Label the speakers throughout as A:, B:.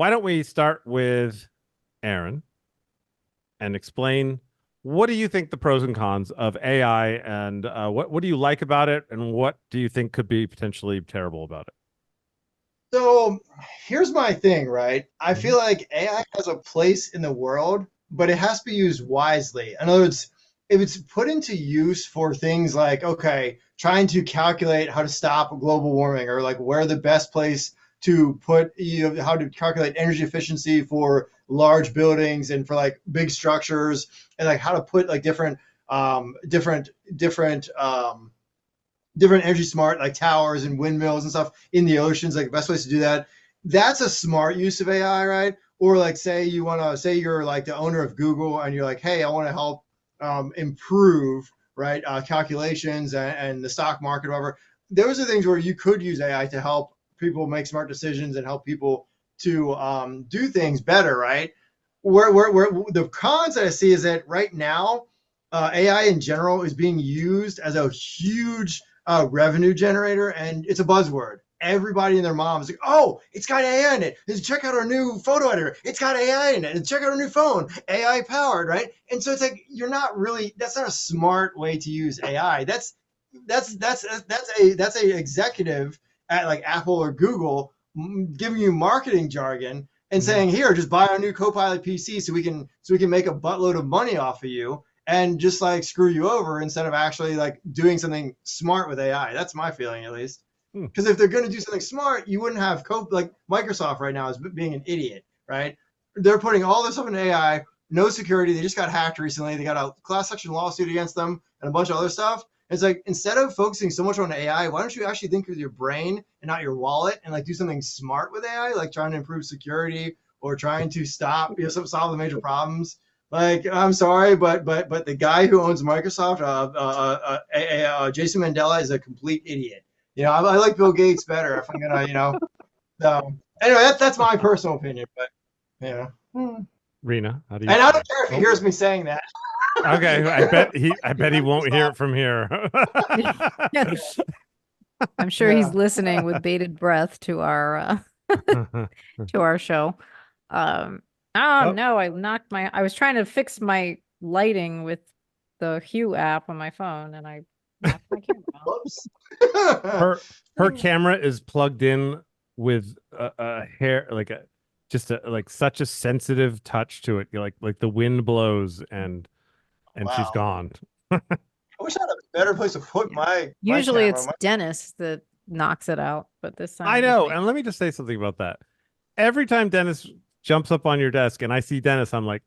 A: why don't we start with Aaron and explain what do you think the pros and cons of AI, and what do you like about it, and what do you think could be potentially terrible about it?
B: So here's my thing, right? I
A: Mhm.
B: feel like AI has a place in the world, but it has to be used wisely. In other words, if it's put into use for things like, okay, trying to calculate how to stop global warming, or like where the best place to put, how to calculate energy efficiency for large buildings and for like big structures, and like how to put like different energy smart like towers and windmills and stuff in the oceans, like the best place to do that. That's a smart use of AI, right? Or like say you're like the owner of Google and you're like, hey, I want to help improve right calculations and the stock market, or whatever. Those are things where you could use AI to help people make smart decisions and help people to do things better, right? Where the cons that I see is that right now, AI in general is being used as a huge revenue generator, and it's a buzzword. Everybody and their mom is like, "Oh, it's got AI in it. Just check out our new photo editor. It's got AI in it. And check out our new phone, AI powered, right?" And so it's like you're not really. That's not a smart way to use AI. That's a executive at like Apple or Google giving you marketing jargon and
A: Mhm.
B: saying, "Here, just buy our new Copilot PC so we can make a buttload of money off of you." And just like screw you over instead of actually like doing something smart with AI. That's my feeling, at least.
A: Hmm.
B: Because if they're going to do something smart, you wouldn't have like Microsoft right now is being an idiot, right? They're putting all this stuff in AI, no security. They just got hacked recently. They got a class action lawsuit against them and a bunch of other stuff. It's like instead of focusing so much on AI, why don't you actually think with your brain and not your wallet and like do something smart with AI, like trying to improve security or trying to stop, solve the major problems. Like, I'm sorry, but the guy who owns Microsoft, Jason Mandela, is a complete idiot. I like Bill Gates better if I'm gonna, So anyway, that's my personal opinion, but yeah. And
A: Rena, how do you
B: I don't
A: feel?
B: care if he
A: Oh,
B: hears me saying that.
A: okay. I bet he won't hear it from here.
C: I'm sure he's
B: Yeah.
C: listening with bated breath to our show. Oh
A: Oh,
C: no, I was trying to fix my lighting with the Hue app on my phone and I knocked my camera out.
B: Whoops.
A: her camera is plugged in with a hair, like a just a like such a sensitive touch to it. You're like the wind blows and she's
B: Wow.
A: gone.
B: I wish I had a better place to put
C: Yeah.
B: my
C: Usually
B: camera.
C: it's Dennis that knocks it out, but this time
A: I
C: it was
A: know.
C: me.
A: And let me just say something about that. Every time Dennis jumps up on your desk and I see Dennis, I'm like,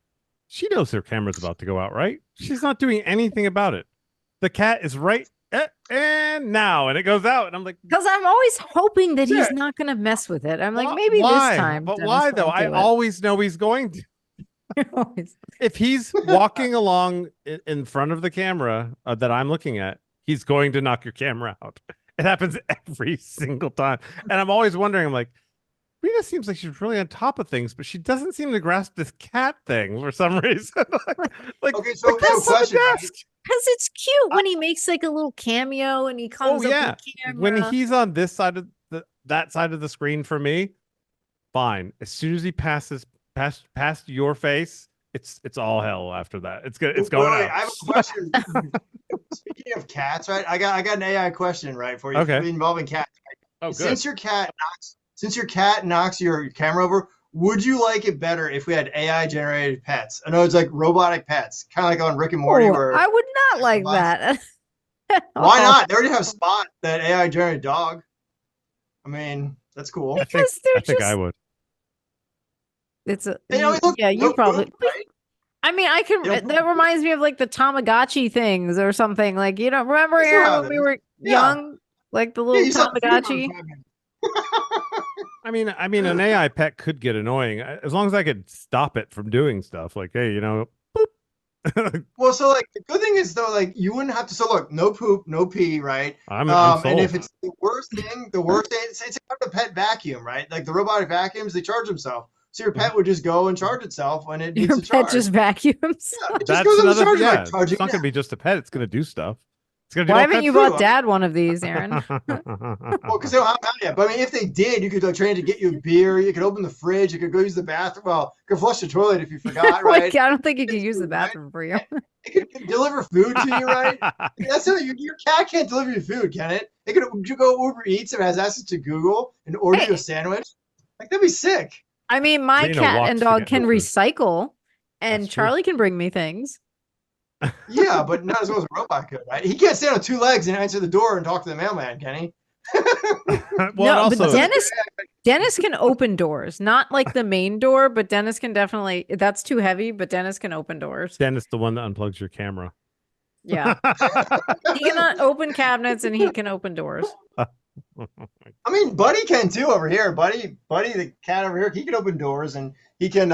A: she knows her camera's about to go out, right? She's not doing anything about it. The cat is right and now, and it goes out, and I'm like,
C: Because I'm always hoping that he's
A: yeah,
C: not going to mess with it. I'm like, maybe this
A: why?
C: time
A: But
C: Dennis
A: why though?
C: won't
A: I
C: do it.
A: always know he's going to.
C: Always.
A: If he's walking along in front of the camera that I'm looking at, he's going to knock your camera out. It happens every single time. And I'm always wondering, I'm like, Rita seems like she's really on top of things, but she doesn't seem to grasp this cat thing for some reason. like
B: Okay,
A: the
B: so
A: cat's on the
B: question, right?
A: desk.
C: Because it's cute
B: I,
C: when he makes like a little cameo and he
A: Oh
C: comes up in
A: yeah. When
C: camera.
A: he's on this side of that side of the screen for me, fine. As soon as he passes past your face, it's all hell after that. It's good. It's going
B: wait,
A: out.
B: I have a question. Speaking of cats, right? I got an AI question, right, for you
A: Okay.
B: involving cats.
A: Oh, good.
B: Since your cat knocks your camera over, would you like it better if we had AI generated pets? I know it's like robotic pets, kind of like on Rick and Morty,
C: Oh,
B: where
C: I would not like
B: robots.
C: that.
B: Why
C: Oh,
B: not? They already have Spot, that AI generated dog. I mean, that's cool.
C: because
A: I
C: they're
A: think I
C: just
A: would.
C: it's a
B: They always look
C: yeah, you
B: no
C: probably
B: poop, right?
C: I mean, I
B: They
C: can
B: don't
C: that
B: poop.
C: reminds me of like the Tamagotchi things or something. Like, remember
B: They still
C: Aaron
B: have
C: when we
B: those.
C: were
B: Yeah,
C: young? Like the
B: yeah.
C: little
B: You still have to feed them every
C: Tamagotchi?
B: 5 minutes.
A: I mean, an AI pet could get annoying as long as I could stop it from doing stuff. Like, hey, boop.
B: Well, so like the good thing is though, like you wouldn't have to. So look, no poop, no pee, right?
A: I'm
B: And if
A: sold.
B: it's the worst thing, it's like a pet vacuum, right? Like the robotic vacuums, they charge themselves. So your
A: Mhm.
B: pet would just go and charge itself when it needs
C: Your
B: to
C: pet
B: charge.
C: just vacuums.
B: Yeah, it just
A: That's
B: goes on the
A: another.
B: charger like
A: Yeah,
B: charging
A: it's not
B: now.
A: going to be just a pet. It's going to do stuff. It's gonna do
C: Why
A: all
C: haven't
A: kinds
C: you
A: of
C: bought Dad one of these, Aaron?
B: Well, because they don't have that yet. But I mean, if they did, you could like train it to get you a beer. You could open the fridge. You could go use the bathroom. Well, you could flush the toilet if you forgot, right?
C: Like, I don't think you can use the
B: Right?
C: bathroom for you.
B: It could deliver food to you, right? That's not, your cat can't deliver you food, can it? It could you go Uber Eats if it has access to Google and order you a
C: Hey,
B: sandwich. Like that'd be sick.
C: I mean, my
A: Rena
C: cat
A: walks
C: and
A: to
C: dog
A: get
C: can
A: her food.
C: recycle, and
A: That's true.
C: Charlie can bring me things.
B: Yeah, but not as well as a robot could, right? He can't stand on two legs and answer the door and talk to the mailman, can he?
A: Well,
C: No,
A: and also,
C: but Dennis can open doors, not like the main door, but Dennis can definitely. That's too heavy, but Dennis can open doors.
A: Dennis, the one that unplugs your camera.
C: Yeah, he can open cabinets and he can open doors.
B: I mean, Buddy can too over here. Buddy, the cat over here, he can open doors and he can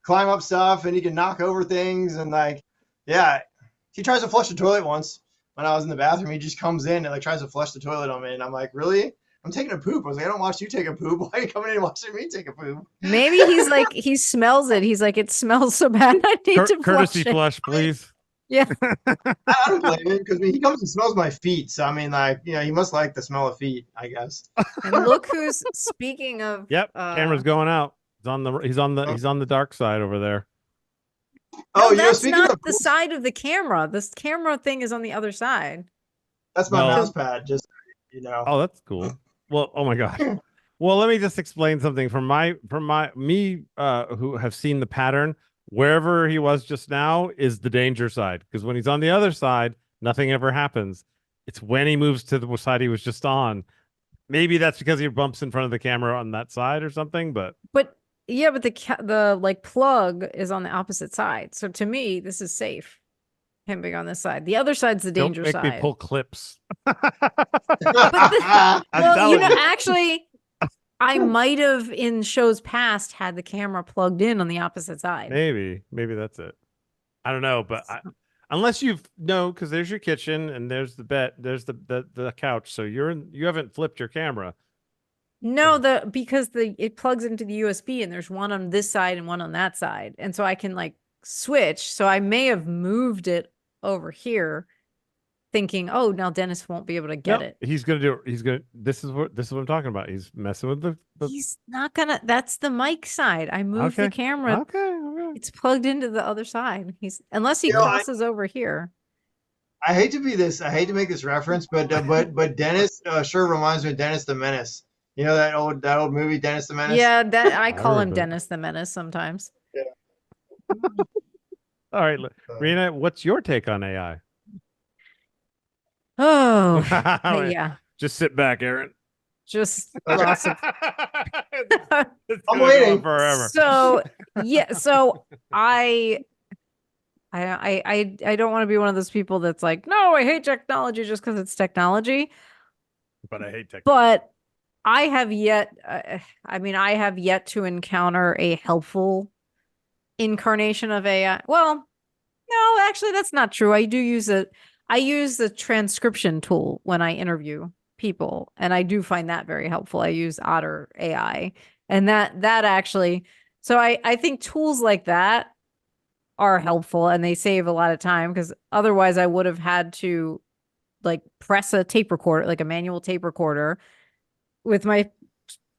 B: climb up stuff and he can knock over things and like, yeah. He tries to flush the toilet once when I was in the bathroom. He just comes in and like tries to flush the toilet on me, and I'm like, really? I'm taking a poop. I was like, I don't watch you take a poop. Why are you coming in and watching me take a poop?
C: Maybe he's like he smells it. He's like, it smells so bad. I need to
A: Courtesy
C: flush it.
A: flush, please.
C: Yeah.
B: I don't blame him because he comes and smells my feet. So I mean, like, you know, he must like the smell of feet, I guess.
C: And look who's speaking of.
A: Yep, camera's going out. He's on the dark side over there.
B: Oh,
C: No,
B: you know,
C: that's
B: speaking
C: not
B: of,
C: the side of the camera. This camera thing is on the other side.
B: that's my
A: Well-
B: mouse pad. Just you know.
A: Oh, that's cool. Well, oh my gosh. Well, let me just explain something from me who have seen the pattern. Wherever he was just now is the danger side, because when he's on the other side, nothing ever happens. It's when he moves to the side he was just on. Maybe that's because he bumps in front of the camera on that side or something, but
C: Yeah, but the like plug is on the opposite side. So to me, this is safe. Him being on this side. The other side's the danger
A: don't make me
C: side.
A: pull clips.
C: Well,
A: telling
C: you know,
A: you.
C: actually, I might have in shows past had the camera plugged in on the opposite side.
A: Maybe that's it. I don't know, but unless because there's your kitchen and there's the bed, there's the couch. So you haven't flipped your camera.
C: No, because it plugs into the USB and there's one on this side and one on that side. And so I can like switch. So I may have moved it over here thinking, oh, now Dennis won't be able to get it.
A: He's gonna do it. This is what I'm talking about. He's messing with the
C: He's not gonna. That's the mic side. I moved the camera.
A: Okay.
C: It's plugged into the other side. Unless he
B: You know,
C: crosses over here.
B: I hate to make this reference, but Dennis sure reminds me of Dennis the Menace. You know that old movie, Dennis the Menace?
C: Yeah, I call him
A: heard that.
C: Dennis the Menace sometimes.
A: All right, Rena, what's your take on AI?
C: Oh,
A: Wait,
C: yeah.
A: Just sit back, Aaron.
C: Just lots of.
A: It's
B: I'm
A: gonna go
B: waiting.
A: on forever.
C: So yeah, so I don't want to be one of those people that's like, no, I hate technology just because it's technology.
A: But I hate technology.
C: But I have yet, I have yet to encounter a helpful incarnation of AI. Well, no, actually, that's not true. I use the transcription tool when I interview people, and I do find that very helpful. I use Otter AI, and that actually, so I think tools like that are helpful, and they save a lot of time, because otherwise I would have had to like press a tape recorder, like a manual tape recorder with my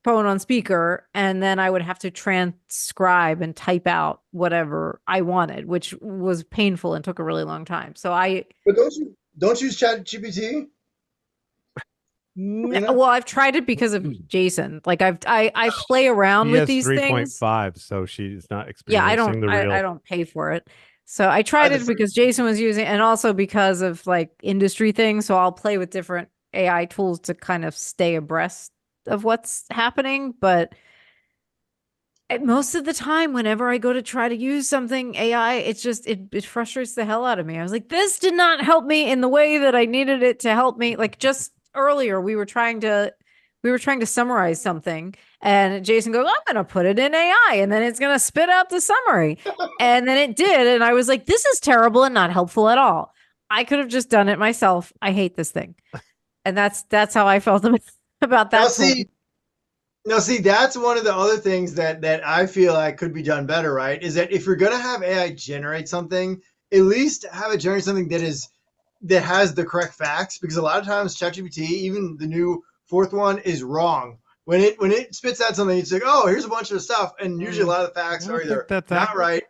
C: phone on speaker, and then I would have to transcribe and type out whatever I wanted, which was painful and took a really long time. So
B: But don't use ChatGPT?
C: well, I've tried it because of Jayson. Like I play around with these things.
A: 3.5, so she's not
C: Yeah,
A: experiencing
C: I don't pay for it. So I tried it because Jayson was using, and also because of like industry things. So I'll play with different AI tools to kind of stay abreast of what's happening. But most of the time, whenever I go to try to use something AI, it's just it frustrates the hell out of me. I was like, this did not help me in the way that I needed it to help me. Like just earlier, we were trying to summarize something, and Jayson goes, I'm going to put it in AI, and then it's going to spit out the summary. And then it did. And I was like, this is terrible and not helpful at all. I could have just done it myself. I hate this thing. And that's how I felt about that.
B: Now, see, that's one of the other things that I feel like could be done better, right? Is that if you're going to have AI generate something, at least have it generate something that is that has the correct facts, because a lot of times ChatGPT, even the new fourth one, is wrong. When it spits out something, it's like, oh, here's a bunch of stuff, and usually a lot of the facts are either not right.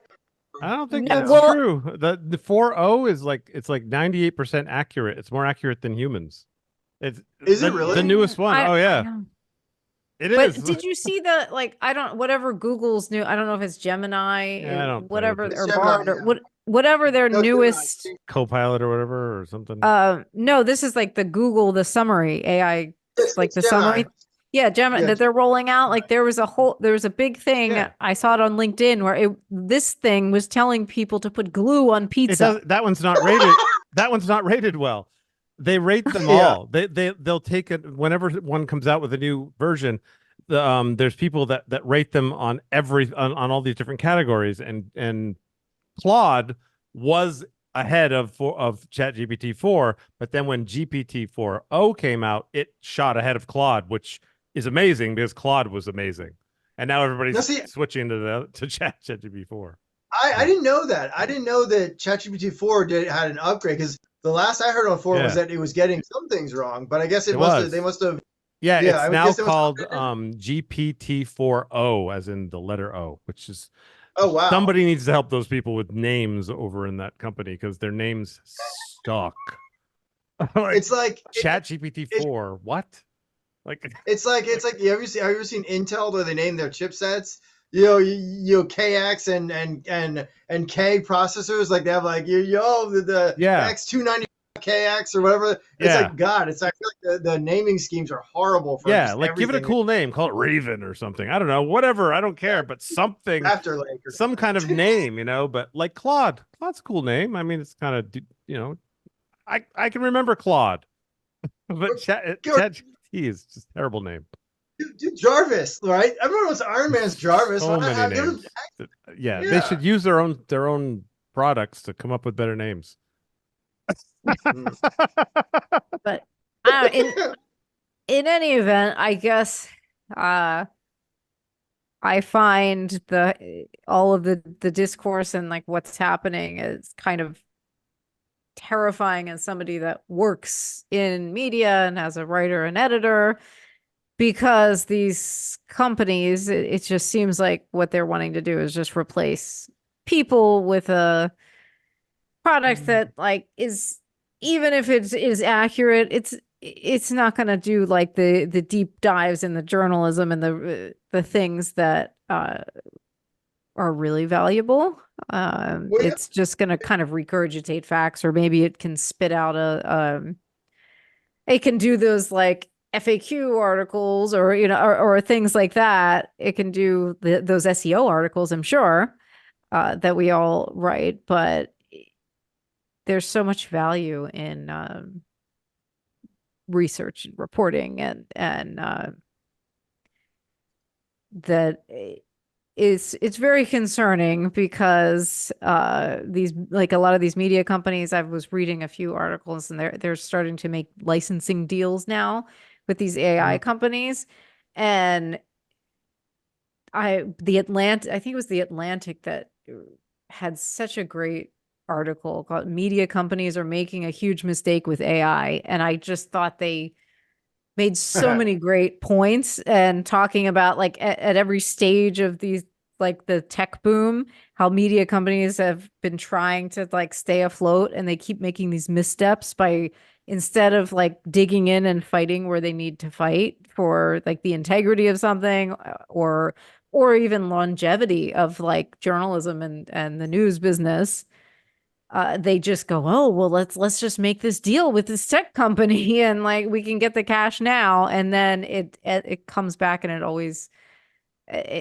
A: I don't think
C: No,
A: that's
C: well-
A: true. The 4.0 is like, it's like 98% accurate. It's more accurate than humans. Is
B: it really?
A: the newest one?
C: I
A: yeah,
C: know.
A: it
C: But
A: is.
C: did you see the, like, I don't, whatever Google's new, I don't know if it's Gemini,
A: Yeah, I don't-
C: whatever,
B: It's
C: or
B: Gemini,
C: Bard, or
B: yeah.
C: whatever their
B: No, it's
C: newest.
A: Copilot or whatever or something?
C: No, this is like the Google, the summary AI, like
B: it's
C: the
B: Gemini.
C: summary. Yeah, Gemini
B: Yeah,
C: that they're rolling out. Like there was a big thing.
B: Yeah.
C: I saw it on LinkedIn where this thing was telling people to put glue on pizza.
A: That one's not rated. That one's not rated well. They rate them
B: Yeah.
A: all. They'll take it whenever one comes out with a new version. There's people that rate them on on all these different categories, and Claude was ahead of ChatGPT 4, but then when GPT 4.0 came out, it shot ahead of Claude, which is amazing because Claude was amazing, and now everybody's switching to ChatGPT 4.
B: I didn't know that. I didn't know that ChatGPT 4 had an upgrade, because the last I heard on 4 was that it was getting some things wrong, but I guess they must have.
A: Yeah,
B: Yeah,
A: it's now called GPT 4.0, as in the letter O, which is,
B: oh wow,
A: somebody needs to help those people with names over in that company because their names suck.
B: It's like
A: ChatGPT 4. What? Like
B: it's like have you ever seen Intel where they name their chipsets? You KX and K processors, like they have like the X290 KX or whatever. It's like, God, I feel like the naming schemes are horrible for
A: like give it a cool name, call it Raven or something. I don't know, whatever, I don't care, but something, some kind of name, but like Claude's a cool name. I mean, it's kind of, I can remember Claude, but ChatGPT is just a terrible name.
B: Dude, Jarvis, right? Everyone wants Iron Man's Jarvis.
A: So many names. Yeah, they should use their own products to come up with better names.
C: But in any event, I guess I find all of the discourse and like what's happening is kind of terrifying as somebody that works in media and as a writer and editor, because these companies, it just seems like what they're wanting to do is just replace people with a product that like is, even if it is accurate, it's not going to do like the deep dives in the journalism and the things that are really valuable. It's just going to kind of regurgitate facts, or maybe it can spit out it can do those like FAQ articles, or or things like that. It can do those SEO articles, I'm sure, that we all write, but there's so much value in research and reporting, and that it's very concerning, because these, like a lot of these media companies, I was reading a few articles, and they're starting to make licensing deals now with these AI companies. And I think it was the Atlantic that had such a great article called "Media Companies Are Making a Huge Mistake with AI." And I just thought they made so many great points, and talking about like at every stage of these, like the tech boom, how media companies have been trying to like stay afloat, and they keep making these missteps by, instead of like digging in and fighting where they need to fight for like the integrity of something, or even longevity of like journalism and the news business, they just go, oh well, let's just make this deal with this tech company and like we can get the cash now, and then it comes back, and it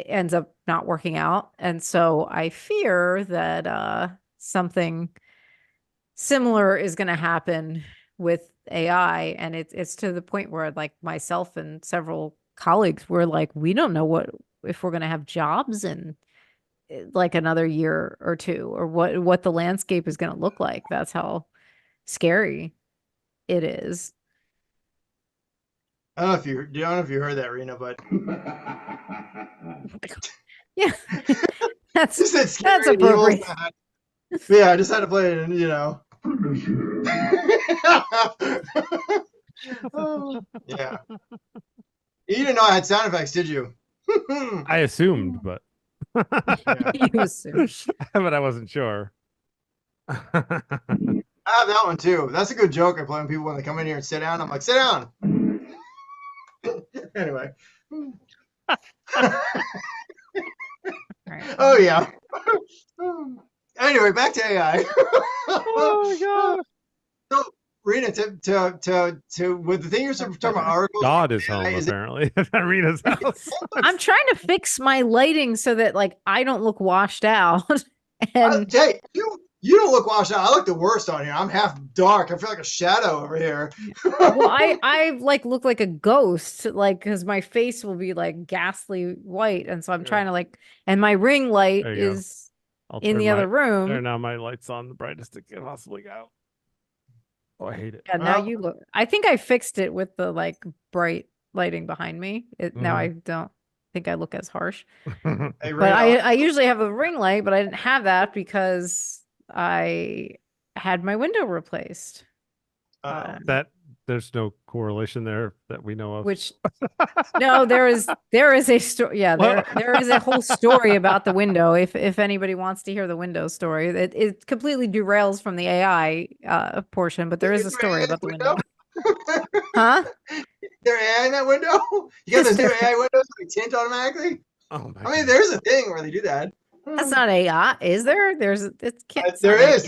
C: ends up not working out. And so I fear that something similar is going to happen with AI, and it's to the point where like myself and several colleagues were like, we don't know if we're going to have jobs in like another year or two, or what the landscape is going to look like. That's how scary it is.
B: I don't know if you heard that, Rena, but
C: yeah, that's
B: appropriate. Yeah, I just had to play it, and Oh, yeah. You didn't know I had sound effects, did you?
A: I assumed, but
C: You assume.
A: but I wasn't sure.
B: I have that one too. That's a good joke I play when people when they come in here and sit down. I'm like, sit down. Anyway.
C: Right.
B: Oh yeah. Anyway, back to AI.
A: Oh my god.
B: So, Rena, to with the thing you're talking about articles.
A: God is home
B: Is it,
A: apparently at Rena's house.
C: I'm trying to fix my lighting so that like I don't look washed out. And
B: hey, you don't look washed out. I look the worst on here. I'm half dark. I feel like a shadow over here.
C: well, I like look like a ghost, like because my face will be like ghastly white, and so I'm trying to like, and my ring light
A: There you go.
C: is
A: I'll
C: in
A: turn
C: the
A: my
C: other room.
A: there now my light's on the brightest it can possibly go. Oh, I hate it.
C: Yeah, now
B: Well,
C: you look. I think I fixed it with the like bright lighting behind me. Now I don't think I look as harsh.
B: hey,
C: But
B: Rena,
C: I usually have a ring light, but I didn't have that because I had my window replaced.
A: That there's no correlation there that we know of.
C: Which no, there is a story. Yeah, there is a whole story about the window. If anybody wants to hear the window story, it completely derails from the AI portion, but there is a story about the window. Huh?
B: there AI in that window? You got those new AI windows that tint automatically?
A: Oh my
B: I mean,
A: god.
B: there's a thing where they do that.
C: That's not AI, is there? It's can't. It's
B: There
C: not
B: is.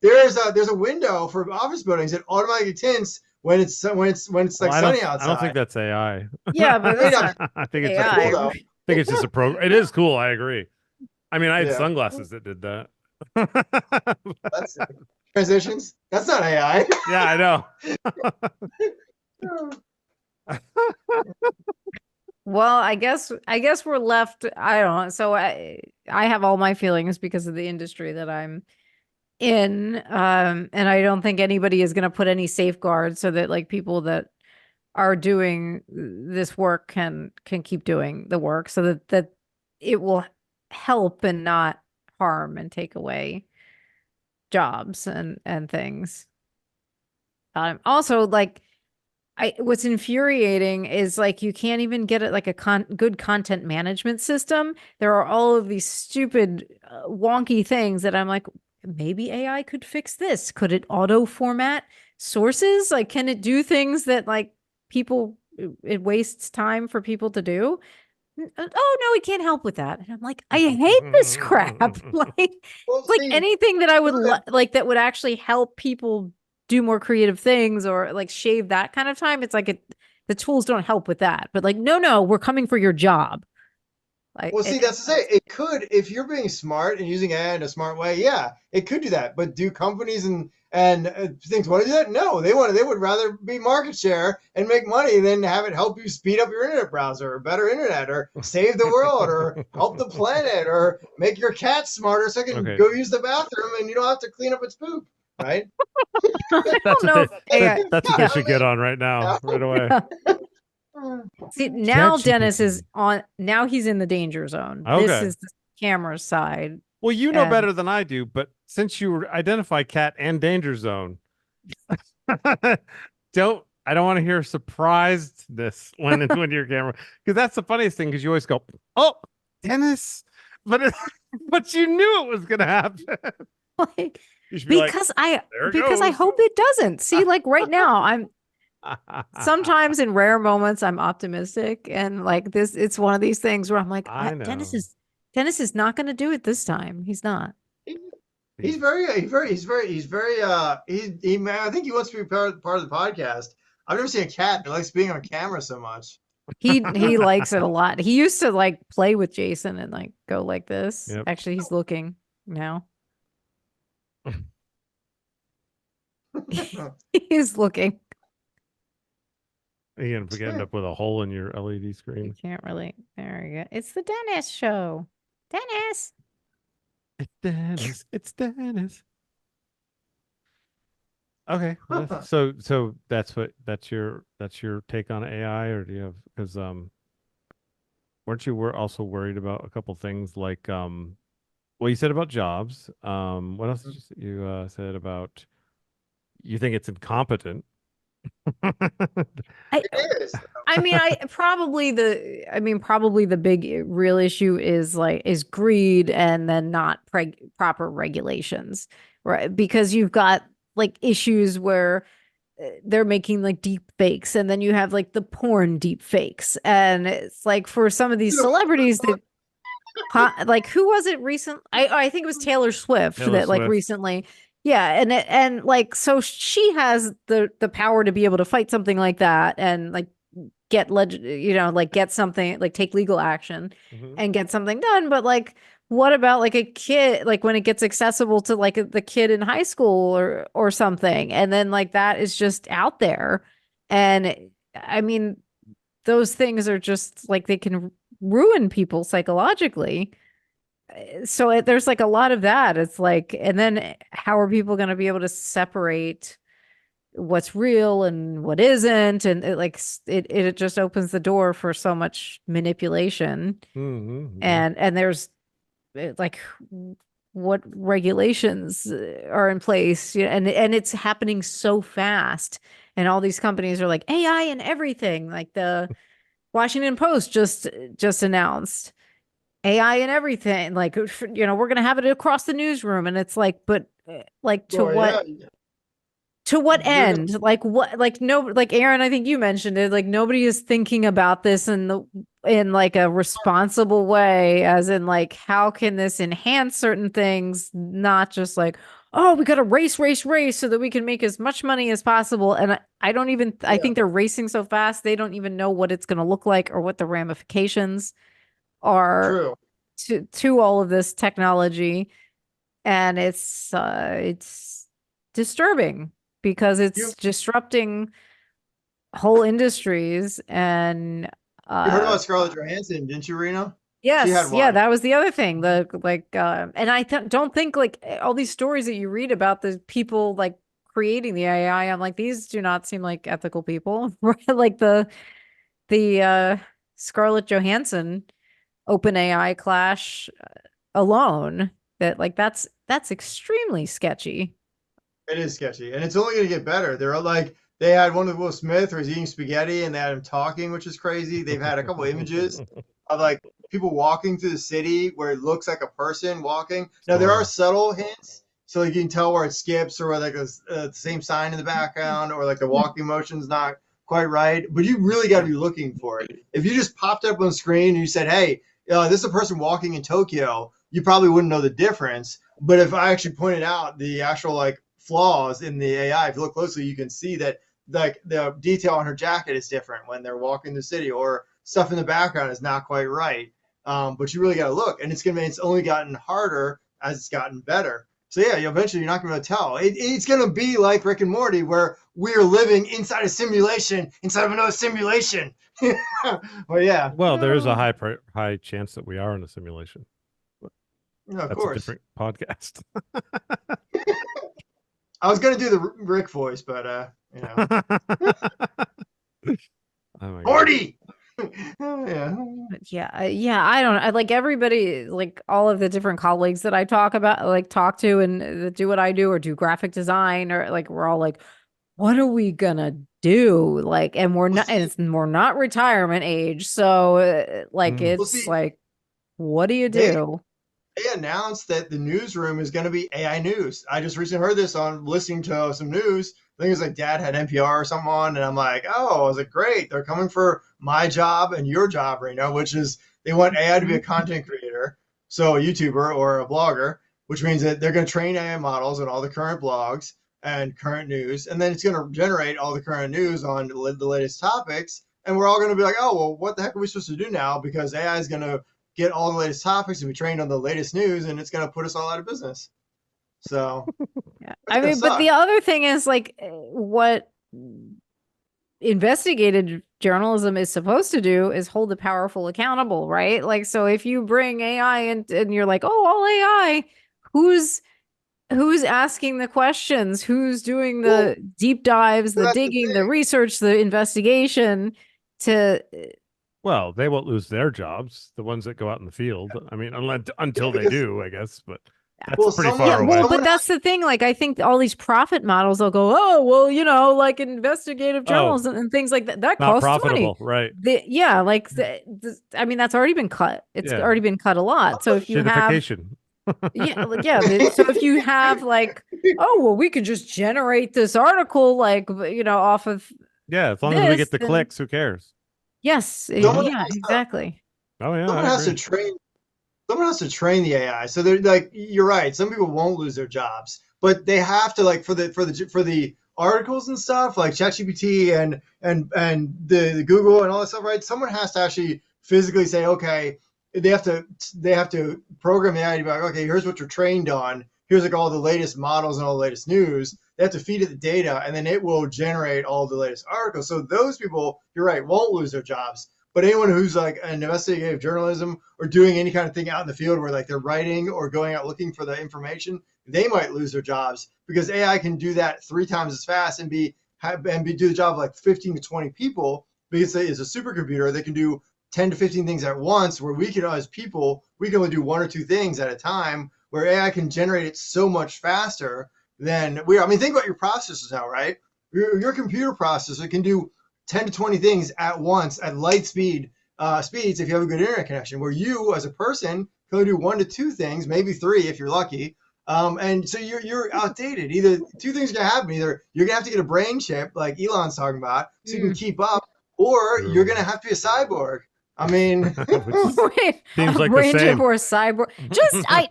B: There's a window for office buildings that automatically tints when it's like sunny
A: I don't think
B: outside.
A: that's AI.
C: Yeah, but
B: Hey,
C: that's not
A: I think it's
B: It's
A: just
C: AI.
B: cool though.
A: I think it's just a program. It is cool. I agree. I mean, I had
B: Yeah.
A: sunglasses that did that.
B: That's transitions. That's not AI.
A: Yeah, I know.
C: Well, I guess we're left. I don't know. So I have all my feelings because of the industry that I'm in, and I don't think anybody is going to put any safeguards so that like people that are doing this work can keep doing the work so that it will help and not harm and take away jobs and things. Also, like what's infuriating is like you can't even get it like a good content management system. There are all of these stupid wonky things that I'm like, maybe AI could fix this. Could it auto format sources? Like, can it do things that like people it wastes time for people to do? Oh no, we can't help with that. And I'm like, I hate this crap. Like,
B: Well,
C: like
B: see,
C: anything that I would
B: some of that-
C: like that would actually help people do more creative things or like shave that kind of time. It's like the tools don't help with that. But like, no, we're coming for your job. Like,
B: well, see, that's to say, it could, if you're being smart and using AI in a smart way, yeah, it could do that. But do companies and things want to do that? No, they would rather be market share and make money than have it help you speed up your internet browser or better internet or save the world or help the planet or make your cat smarter so it can
A: Okay.
B: go use the bathroom and you don't have to clean up its poop, right?
C: I
A: That's
C: don't know if AI,
A: that's what they should get on right now, right away.
C: see now Dennis is
A: ChatGPT.
C: now he's in the danger zone. This
A: Okay.
C: is the camera side.
A: Well, you know
C: And
A: better than I do, but since you identify cat and danger zone, I don't want to hear surprisedness when your camera because that's the funniest thing because you always go, oh, Dennis, but but you knew it was gonna happen.
C: like
A: You should be like,
C: because
A: there it
C: I
A: goes.
C: hope it doesn't. See, like right now, I'm sometimes in rare moments I'm optimistic and like this it's one of these things where I'm like
A: I know.
C: Dennis is not going to do it this time. He's not.
B: He's very I think he wants to be part of the podcast. I've never seen a cat that likes being on camera so much.
C: He likes it a lot. He used to like play with Jayson and like go like this.
A: Yep.
C: Actually, he's looking now. He's looking.
A: You're gonna end up with a hole in your LED
C: You
A: screen.
C: can't really. There you go. It's the Dennis show. Dennis.
A: It's Dennis. It's Dennis. Okay. So that's your take on AI, or do you have weren't you also worried about a couple things like Well, you said about jobs. What else did you said about you think it's incompetent?
C: I,
B: It is.
C: I mean, probably the big real issue is greed and then not proper regulations, right? Because you've got like issues where they're making like deep fakes, and then you have like the porn deep fakes, and it's like for some of these celebrities that like who was it recent? I think it was Taylor Swift
A: Taylor
C: that like
A: Swift.
C: recently. Yeah, and like so she has the power to be able to fight something like that and like like get something like take legal action
A: Mhm.
C: and get something done. But like what about like a kid, like when it gets accessible to like the kid in high school or something, and then like that is just out there. And I mean, those things are just like they can ruin people psychologically. So there's like a lot of that. It's like, and then how are people going to be able to separate what's real and what isn't? And it just opens the door for so much manipulation.
A: Mhm.
C: And there's like what regulations are in place, and it's happening so fast. And all these companies are like AI and everything. Like the Washington Post just announced AI and everything. Like, we're going to have it across the newsroom. And it's like, but like
B: Well, yeah,
C: to what
B: you're gonna.
C: end? Like what, like no, like Aaron, I think you mentioned it. Like nobody is thinking about this in like a responsible way, as in like, how can this enhance certain things? Not just like, oh, we got to race so that we can make as much money as possible. And I don't even, I
B: Yeah,
C: think they're racing so fast, they don't even know what it's going to look like or what the ramifications are
B: true.
C: to all of this technology. And it's disturbing because
B: You
C: it's disrupting whole industries. And
B: you heard
C: uh
B: about Scarlett Johansson, didn't you, Rena? She had
C: yes, yeah,
B: one.
C: that was the other thing. The like and I don't think like all these stories that you read about the people like creating the AI, I'm like, these do not seem like ethical people. Like the Scarlett Johansson OpenAI clash alone, that like that's extremely sketchy.
B: It is sketchy, and it's only going to get better. They're like they had one with Will Smith where he's eating spaghetti, and they had him talking, which is crazy. They've had a couple images of like people walking through the city where it looks like a person walking. Now there are
A: Wow.
B: subtle hints, so like you can tell where it skips or where like the same sign in the background or like the walking motion's not quite right. But you really got to be looking for it. If you just popped up on the screen and you said, "Hey, this is a person walking in Tokyo," you probably wouldn't know the difference. But if I actually pointed out the actual like flaws in the AI, if you look closely, you can see that like the detail on her jacket is different when they're walking the city, or stuff in the background is not quite right. But you really got to look, and it's only gotten harder as it's gotten better. So yeah, eventually you're not going to tell. It's going to be like Rick and Morty, where we're living inside a simulation, inside of another simulation. Well, yeah,
A: Well, there is a high chance that we are in a simulation. But
B: yeah, of
A: that's a
B: course.
A: different podcast.
B: I was going to do the Rick voice, but
A: Oh my god.
B: Morty. Yeah.
C: But yeah, I don't, I like everybody, like all of the different colleagues that I talk to and that do what I do or do graphic design, or like we're all like, what are we gonna do? Like, and
B: We'll see.
C: we're not retirement age, so like
A: Mm.
B: We'll
C: it's
B: see.
C: like, what do you
B: They
C: do?
B: they announced that the newsroom is going to be AI news. I just recently heard this on listening to some news. I think it was like Dad had NPR or something on, and I'm like, oh, I was like, great. They're coming for my job and your job, Reno, which is they want AI to be a content creator, so a YouTuber or a blogger, which means that they're going to train AI models on all the current blogs and current news, and then it's going to generate all the current news on the latest topics. And we're all going to be like, oh, well, what the heck are we supposed to do now? Because AI is going to get all the latest topics and be trained on the latest news, and it's going to put us all out of business. So
C: Yeah.
B: that's
C: I
B: going to
C: mean, but
B: suck.
C: the other thing is like what investigative journalism is supposed to do is hold the powerful accountable, right? Like, so if you bring AI and you're like, oh, all AI, who's who's asking the questions? Who's doing
B: Well,
C: the deep dives, the
B: that's the
C: digging, the
B: thing.
C: research, the investigation to
A: Well, they won't lose their jobs, the ones that go out in the field. I mean, until
B: Yeah,
A: they
B: because
A: do, I guess, but that's
B: well,
A: pretty
C: Yeah,
A: far
B: someone
A: away.
C: well,
B: someone
C: but that's the thing. Like, I think all these profit models, they'll go, oh, well, like investigative
A: Oh,
C: journalism and things like that. That
A: not
C: costs money.
A: profitable, right?
C: Yeah, like, I mean, that's already been cut. It's
A: Yeah.
C: already been cut a lot. So if you have,
A: Shitification.
C: yeah, like, yeah. So if you have like, oh, well, we could just generate this article, like, off of
A: Yeah, as long as we
C: this,
A: get the
C: then
A: clicks, who cares?
C: yes,
A: Mhm.
B: someone
C: yeah,
B: has to
C: exactly.
A: Oh yeah,
B: someone
A: I
B: has to
A: agree.
B: train someone has to train the AI. So they're like, you're right. Some people won't lose their jobs, but they have to, like, for the articles and stuff like ChatGPT and the Google and all that stuff, right? Someone has to actually physically say, okay, they have to program the AI to be like, okay, here's what you're trained on. Here's like all the latest models and all the latest news. They have to feed it the data, and then it will generate all the latest articles. So those people, you're right, won't lose their jobs. But anyone who's like an investigative journalism or doing any kind of thing out in the field where like they're writing or going out looking for the information, they might lose their jobs because AI can do that 3 times as fast and do the job of like 15 to 20 people because it's a supercomputer that can do 10 to 15 things at once, where we can, as people, we can only do 1 or 2 things at a time, where AI can generate it so much faster than we are. I mean, think about your processors now, right? Your computer processor can do 10 to 20 things at once at light speeds if you have a good internet connection, where you as a person can only do 1 to 2 things, maybe 3 if you're lucky. And so you're outdated. Either 2 things are gonna happen: either you're gonna have to get a brain chip like Elon's talking about so you can keep up, or you're gonna have to be a cyborg. I mean,
A: Which
C: Wait,
A: seems
C: a
A: like the
C: brain chip
A: same.
C: or a cyborg?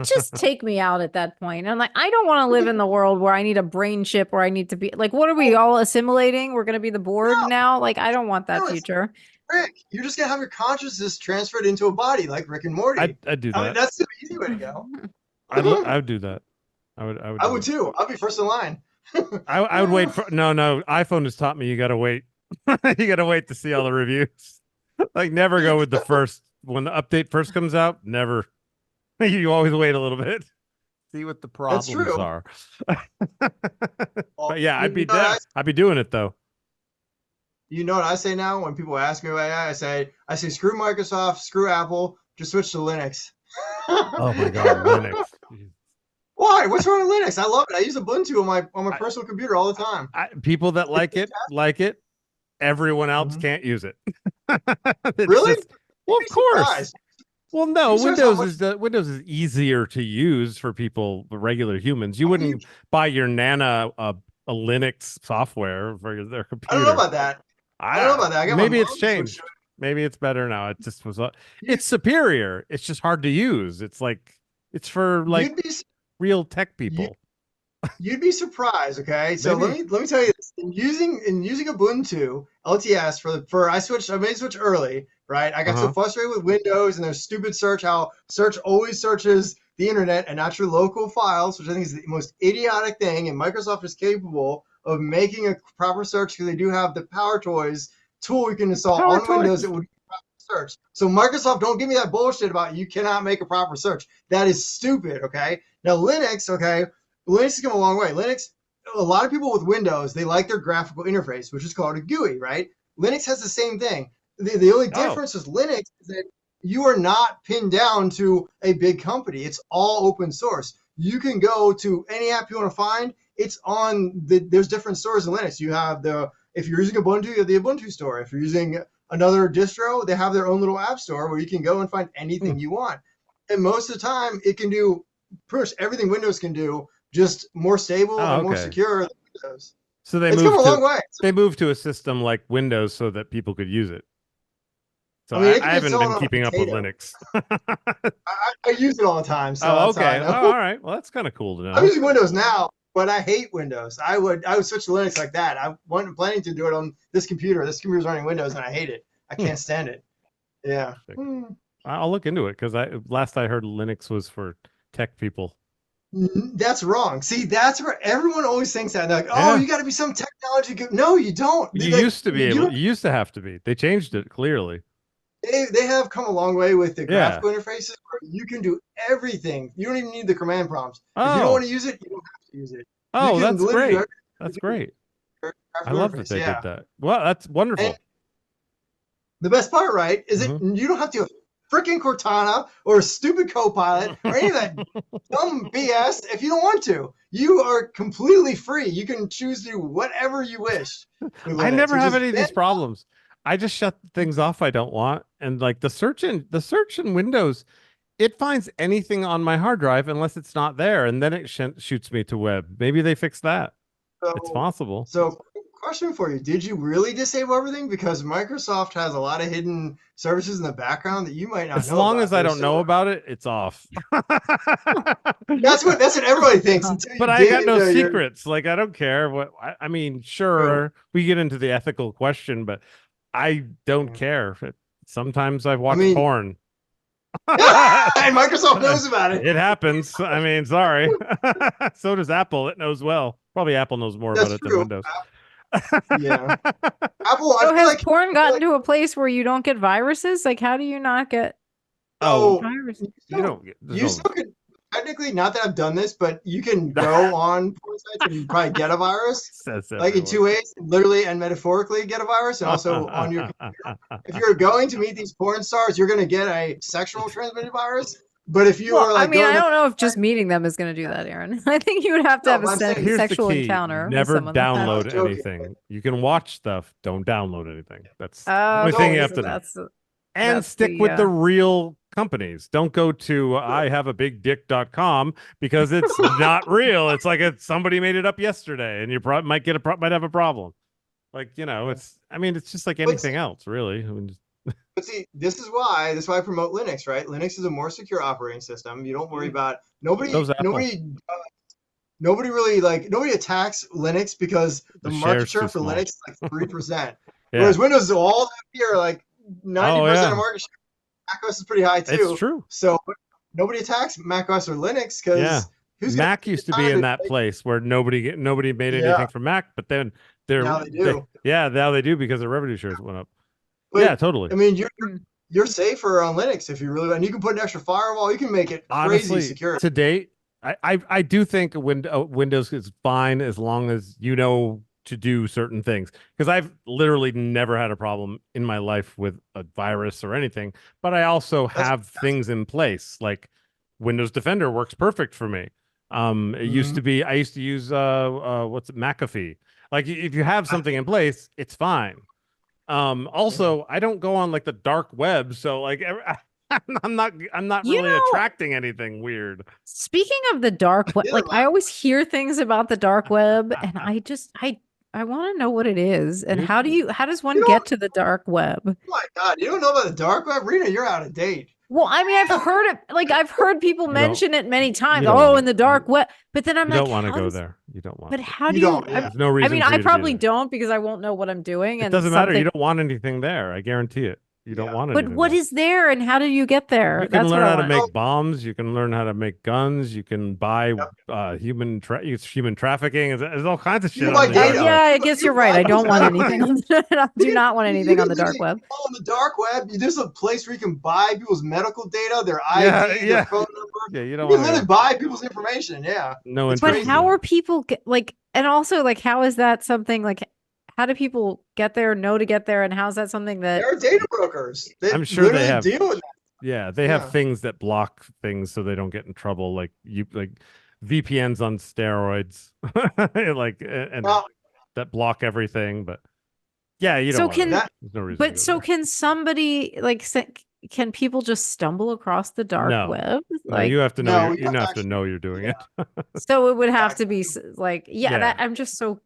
C: Just take me out at that point. I'm like, I don't want to live in the world where I need a brain chip or I need to be like, what are we all assimilating? We're gonna be the board
B: no,
C: now? Like, I don't want that
B: no, it's
C: future.
B: Rick. You're just gonna have your consciousness transferred into a body like Rick and Morty.
A: I'd do
B: I mean,
A: that.
B: that's the easy way to go.
A: I would do that. I would
B: I
A: do
B: would
A: it.
B: too. I'd be first in line.
A: I would wait for no. iPhone has taught me you gotta wait. You gotta wait to see all the reviews. Like never go with the first when the update first comes out. Never. You always wait a little bit. See what the
B: That's
A: problems
B: true.
A: are.
B: Well,
A: But yeah,
B: you know what
A: I'd be doing it though.
B: I say now when people ask me about AI? I say screw Microsoft, screw Apple, just switch to Linux.
A: Oh my God, Linux.
B: Why? What's wrong with Linux? I love it. I use Ubuntu on my personal computer all the time.
A: People that like it like it. Everyone else
B: Mhm.
A: can't use it. It's
B: Really?
A: just well,
B: You'd
A: of
B: be
A: course.
B: surprised.
A: Well, no,
B: You'd be surprised how much
A: Windows is easier to use for people, the regular humans. You
B: I
A: wouldn't buy your Nana a Linux software for their
B: don't know
A: computer.
B: about that. I don't know about that. I got my
A: Maybe it's
B: mom to switch
A: changed. Maybe it's better now. It just was.
B: to
A: It's superior. It's just hard to use. It's like it's for like
B: You'd be
A: real tech
B: you,
A: people.
B: You'd be surprised. Okay, so let
A: Maybe.
B: me tell you this: in using Ubuntu LTS I made a switch early, right? I got so
A: Uh-huh.
B: frustrated with Windows and their stupid search, how search always searches the internet and not your local files, which I think is the most idiotic thing. And Microsoft is capable of making a proper search because they do have the Power Toys tool you can install
A: Power
B: on Windows
A: toys.
B: that would search. So Microsoft, don't give me that bullshit about you cannot make a proper search. That is stupid. Okay. Now Linux, okay, Linux has come a long way. Linux, a lot of people with Windows, they like their graphical interface, which is called a GUI, right? Linux has the same thing. The only
A: Oh,
B: difference with Linux is that you are not pinned down to a big company. It's all open source. You can go to any app you want to find. There's different stores in Linux. If you're using Ubuntu, you have the Ubuntu store. If you're using another distro, they have their own little app store where you can go and find
A: hmm.
B: anything you want. And most of the time, it can do pretty much everything Windows can do, just more stable
A: Oh,
B: and more
A: okay.
B: secure than Windows.
A: So
B: It's come a long way.
A: they moved to a system like Windows so that people could use it. So
B: I mean, it
A: I
B: can get
A: haven't been
B: sold on a
A: keeping up with
B: potato.
A: Linux.
B: I use it all the time, so
A: Oh,
B: that's how I
A: okay. Oh,
B: know.
A: all right. Well, that's kind of cool to
B: I'm
A: know.
B: using Windows now, but I hate Windows. I would switch to Linux like that. I wasn't planning to do it on this computer. This computer's running Windows, and I hate it. I
A: Hmm.
B: can't stand it. Yeah.
A: I'll look into it because last I heard Linux was for tech people.
B: That's wrong. See, that's where everyone always thinks that. They're like, oh,
A: Yeah.
B: you got to be some technology. No, you don't.
A: You
B: Like,
A: used to be able. You used to have to be. They changed it clearly.
B: they have come a long way with the
A: Yeah.
B: graphical interfaces where you can do everything. You don't even need the command prompts. If you don't want
A: Oh.
B: to use it, you don't have to use it. You
A: Oh,
B: can
A: that's
B: literally do
A: great.
B: everything
A: That's
B: with
A: great.
B: your
A: I
B: graphical
A: love that
B: interface.
A: they did
B: Yeah.
A: that. Well, that's
B: And
A: wonderful.
B: The best part, right, is that
A: Mm-hmm.
B: you don't have to freaking Cortana or a stupid Copilot or any of that dumb BS if you don't want to. You are completely free. You can choose to do whatever you wish with
A: I
B: Linux,
A: never
B: which
A: have
B: is
A: any of these problems. I just shut things off I don't want, and like the search in Windows, it finds anything on my hard drive unless it's not there, and then it shoots me to web. Maybe they fixed that. It's
B: so.
A: possible.
B: So, question for you: did you really disable everything? Because Microsoft has a lot of hidden services in the background that you might not
A: As
B: know
A: long
B: about.
A: as I
B: They're
A: don't know about it, it's off.
B: that's what everybody thinks until
A: But
B: you
A: I
B: dig
A: got no
B: into your.
A: secrets. Like I don't care what I mean,
B: True.
A: sure, we get into the ethical question, but I don't
B: Yeah.
A: care. Sometimes I
B: I
A: watch
B: mean,
A: porn.
B: and Microsoft knows about it.
A: It happens. I mean, sorry. So does Apple. It knows well. Probably Apple knows more about
B: That's
A: it than
B: true.
A: Windows.
B: Yeah. Apple, I
C: So
B: feel
C: has
B: like,
C: porn gotten to a place where you don't get viruses? Like, how do you not get
A: Oh,
B: so
C: viruses?
A: you don't get there's
B: you
A: no
B: still could technically, not that I've done this, but you can go on porn sites and probably get a virus,
A: says
B: like in
A: everyone.
B: two ways, literally and metaphorically get a virus, and also on your. If you're going to meet these porn stars, you're going to get a sexual transmitted virus. But if you
C: Well,
B: are
C: I
B: like
C: mean,
B: going
C: I
B: to,
C: don't know if just meeting them is going to do that, Aaron. I think you would have to
B: no,
C: have a
B: but I'm saying,
A: Here's the
C: sexual
A: key.
C: encounter with
A: Never
C: someone like that.
B: I was
A: download
B: joking.
A: anything. You can watch stuff. Don't download anything. That's the only thing you
C: Okay,
B: Don't.
A: have
C: so
A: to know. And
C: that's
A: stick
C: the
A: with the real companies. Don't go to I have a big dick.com because it's not real. It's like somebody made it up yesterday and you might might have a problem. Like, it's just like
B: But
A: anything else, really. I mean,
B: But see, this is why I promote Linux, right? Linux is a more secure operating system. You don't worry about nobody,
A: so's Apple.
B: nobody really like nobody attacks Linux because the
A: The
B: market
A: share's too
B: share for
A: small.
B: Linux is like 3%.
A: Yeah.
B: Whereas Windows is all up here, like
A: Oh
B: 90% of
A: yeah.
B: market share. macOS is pretty high
A: It's
B: too.
A: true.
B: So nobody attacks macOS or Linux
A: Yeah.
B: because who's gonna
A: Mac
B: take the
A: used to be
B: time
A: in
B: to
A: that
B: like,
A: place where nobody made
B: yeah,
A: anything for Mac, but then
B: now they do.
A: now they do because their revenue shares went up.
B: But
A: Yeah, totally.
B: I mean you're safer on Linux if you really want. And you can put an extra firewall, you can make it crazy
A: Honestly,
B: secure.
A: to date, I do think Windows is fine as long as you know to do certain things. Because I've literally never had a problem in my life with a virus or anything. But I also
B: That's
A: have things in place, like Windows Defender works perfect for me. It used
B: mhm.
A: to be I used to use what's it, McAfee. Like if you have something in place, it's fine.
B: Yeah.
A: Also, I don't go on like the dark web, so like I'm not
C: You
A: really
C: know,
A: attracting anything weird.
C: speaking of the dark web,
B: Neither
C: like
B: am
C: I
B: I.
C: always hear things about the dark web, and I want to know what it is, and
A: You
C: how does one
B: You
C: get
B: don't.
C: to the dark web?
B: Oh my God, you don't know about the dark web, Rena? You're out of date.
C: Well, I mean, I've heard it, like I've heard people
A: you don't
C: mention it many
A: you
C: times.
A: don't
C: Oh,
A: want
C: in the
A: to
C: dark web, but then I'm
A: you
C: like,
A: don't want to
C: how
A: go
C: does?
A: there. You don't want
C: But
A: to.
C: how do
B: You
C: you?
B: don't. Yeah.
A: There's no
C: I
A: reason
C: mean,
A: for
C: I
A: you to be
C: probably
A: there.
C: don't because I won't know what I'm doing,
A: It
C: and
A: doesn't matter. You
C: something.
A: don't want anything there. I guarantee it. You don't
B: Yeah.
A: want
C: But
A: anything
C: what
A: there.
C: is there, and how do you get there?
A: You can
C: That's what
A: learn
C: I
A: how to
C: want.
B: Well,
A: make bombs. You can learn how to make guns. You can buy
B: yep.
A: human trafficking. There's all kinds of
B: You
A: shit
B: can
A: on
B: buy
A: the
B: data.
A: internet.
C: Yeah, I
B: You
C: guess
B: you
C: you're
B: can
C: right.
B: buy
C: I
B: people's
C: don't want
B: medical
C: anything
B: data.
C: on I do not want
B: You
C: anything on
B: can
C: the dark
B: literally
C: web.
B: go on the dark web. There's a place where you can buy people's medical data, their
A: Yeah,
B: ID, their
A: yeah,
B: phone number.
A: yeah. You don't
B: You can
A: want to
B: literally
A: go.
B: buy people's information. Yeah,
A: No
B: it's
C: But
A: interest in
B: crazy.
C: how
A: that.
C: are people like, and also like, how is that something like, how do people get there, know to get there, and how is that something
B: There
C: that?
B: are data brokers
A: I'm
B: that
A: sure they
B: literally
A: have.
B: deal with
A: Yeah,
B: that.
A: they have
B: Yeah.
A: things that block things so they don't get in trouble. Like VPNs on steroids, like and
B: Now
A: that block everything. But yeah, you don't
C: So
A: want to.
C: can,
B: that
A: There's no reason to
C: but
A: go
C: so
A: there.
C: can somebody like, can people just stumble across the dark
A: No,
C: web?
A: no, you
C: Like,
A: have to know
B: no, you
A: you
B: have to
A: have to
B: actually.
A: know you're doing
B: Yeah,
A: it.
C: so it would have to
B: exactly.
C: be like, yeah,
A: Yeah,
C: that I'm just so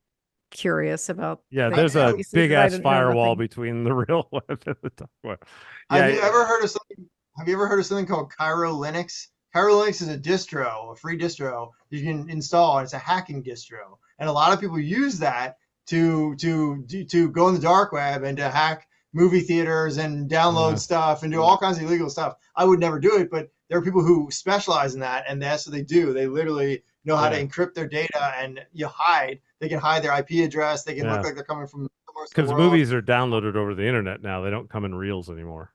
C: curious about
A: yeah.
B: I
C: things,
A: There's a
B: do.
C: obviously,
A: big
C: that I
A: ass
C: don't know
A: firewall
C: nothing.
A: between the real web and the dark web.
B: Have
A: Yeah,
B: you ever heard of something? Have you ever heard of something called Cairo Linux? Cairo Linux is a distro, a free distro you can install, and it's a hacking distro. And a lot of people use that to go in the dark web and to hack movie theaters and download
A: uh,
B: stuff and do all kinds of illegal stuff. I would never do it, but there are people who specialize in that, and that's what they do. They literally know how to
A: yeah,
B: encrypt their data and you hide. They can hide their IP address. They can look
A: yeah.
B: like they're coming from somewhere in the
A: Because
B: world.
A: movies are downloaded over the internet now. They don't come in reels anymore.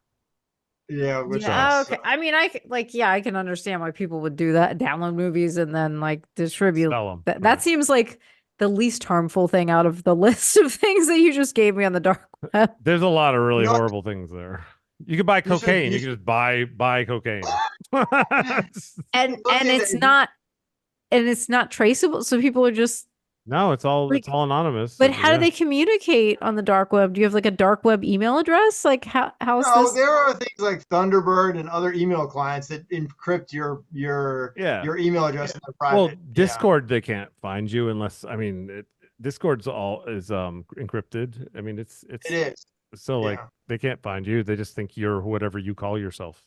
B: Yeah, which
A: So
C: Yeah,
B: sucks.
C: okay. I mean, like, yeah, I can understand why people would do that, download movies and then like distribute.
A: sell them.
C: That
A: Yeah.
C: seems like the least harmful thing out of the list of things that you just gave me on the dark web.
A: There's a lot of really
B: You know what?
A: horrible things there. You could buy cocaine. You
B: should
A: could just buy cocaine.
C: And
B: look into
C: it's not traceable. So people are just
A: No, it's all
C: like,
A: anonymous.
C: but how do
A: Yeah.
C: they communicate on the dark web? Do you have like a dark web email address? Like how is
B: No,
C: this?
B: there are things like Thunderbird and other email clients that encrypt your
A: Yeah.
B: email address in their private.
A: Well, Discord they can't find you unless Discord's all is encrypted. I mean it
B: is.
A: so like
B: Yeah.
A: they can't find you. They just think you're whatever you call yourself.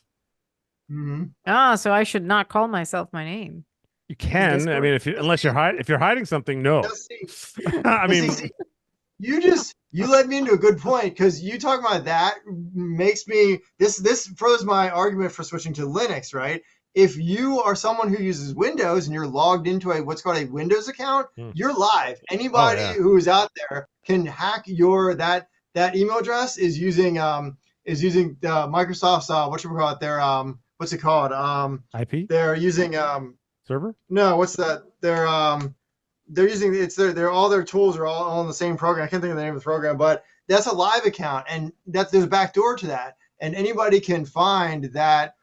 B: Mm-hmm.
C: So I should not call myself my name.
A: You can. I mean, unless you're if you're hiding something, no. I mean,
B: see, you led me into a good point, because you talking about that makes me this furthers my argument for switching to Linux, right? If you are someone who uses Windows and you're logged into what's called a Windows account, you're live. Anybody who is out there can hack that email address is using Microsoft's their what's it called?
A: IP
B: They're using
A: server?
B: No, what's that? They're using they're all their tools are all on the same program. I can't think of the name of the program, but that's a live account, and there's a backdoor to that, and anybody can find that,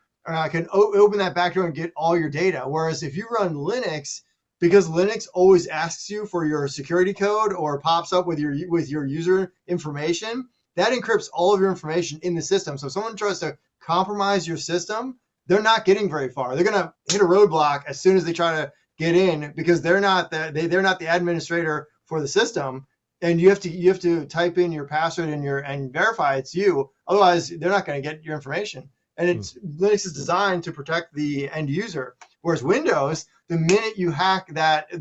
B: can open that backdoor and get all your data. Whereas if you run Linux, because Linux always asks you for your security code or pops up with your user information, that encrypts all of your information in the system. So if someone tries to compromise your system, they're not getting very far. They're gonna hit a roadblock as soon as they try to get in, because they're not the administrator for the system, and you have to type in your password and verify it's you. Otherwise, they're not going to get your information. And Linux is designed to protect the end user. Whereas Windows, the minute you hack that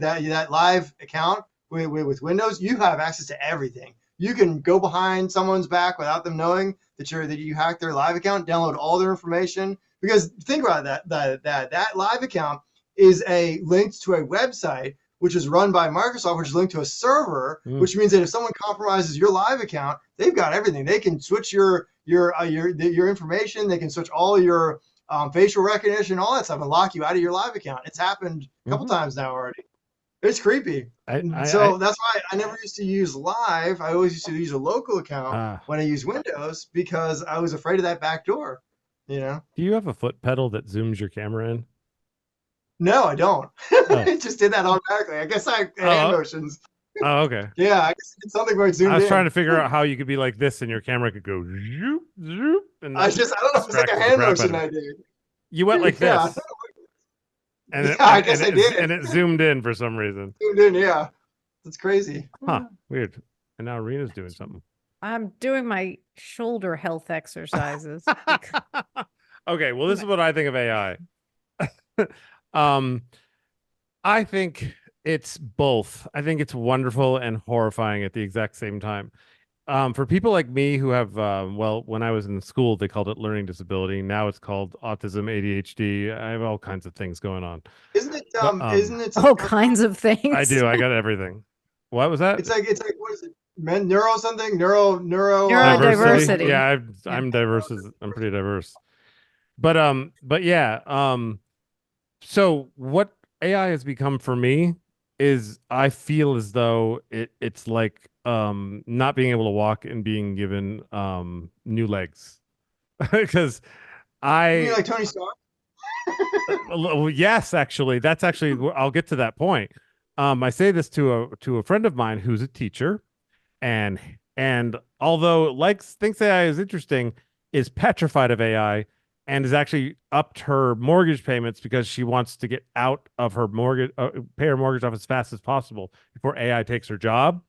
B: live account with Windows, you have access to everything. You can go behind someone's back without them knowing that you hacked their live account, download all their information. Because think about that live account is linked to a website which is run by Microsoft, which is linked to a server, which means that if someone compromises your live account, they've got everything. They can switch your information. They can switch all your facial recognition, all that stuff, and lock you out of your live account. It's happened a couple times now already. It's creepy. That's why I never used to use live. I always used to use a local account when I use Windows, because I was afraid of that back door. You know?
A: Do you have a foot pedal that zooms your camera in?
B: No, I don't. It just did that automatically. I guess I hand motions.
A: Oh, okay.
B: Yeah, I guess it's something where it zoomed in.
A: I was trying to figure out how you could be like this and your camera could go zoop, zoop, and
B: I don't know if it's like a hand motion I did.
A: You went like this. And
B: I guess I did.
A: And it zoomed in for some reason.
B: Zoomed in, yeah. That's crazy.
A: Huh, weird. And now Rena's doing something.
C: I'm doing my shoulder health exercises.
A: Okay, well, this is what I think of AI. I think it's both. I think it's wonderful and horrifying at the exact same time. For people like me who have, when I was in school, they called it learning disability. Now it's called autism, ADHD. I have all kinds of things going on.
B: Isn't it
C: all kinds of things?
A: I do. I got everything. What was that?
B: It's like what is it? Neurodiversity.
C: Yeah,
A: I'm diverse. I'm pretty diverse. But yeah. So what AI has become for me is I feel as though it's like not being able to walk and being given new legs. Because
B: You mean like Tony Stark?
A: Yes, actually, I'll get to that point. I say this to a friend of mine who's a teacher, and although thinks AI is interesting, is petrified of AI, and has actually upped her mortgage payments because she wants to get out of her mortgage, pay her mortgage off as fast as possible before AI takes her job.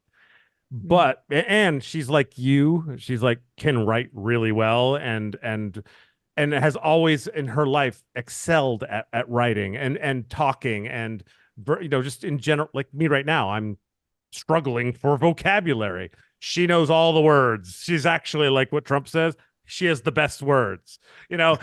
A: But and she's like you, she's like can write really well and has always in her life excelled at writing and talking and just in general, like me right now, I'm struggling for vocabulary. She knows all the words. She's actually like what Trump says. She has the best words, and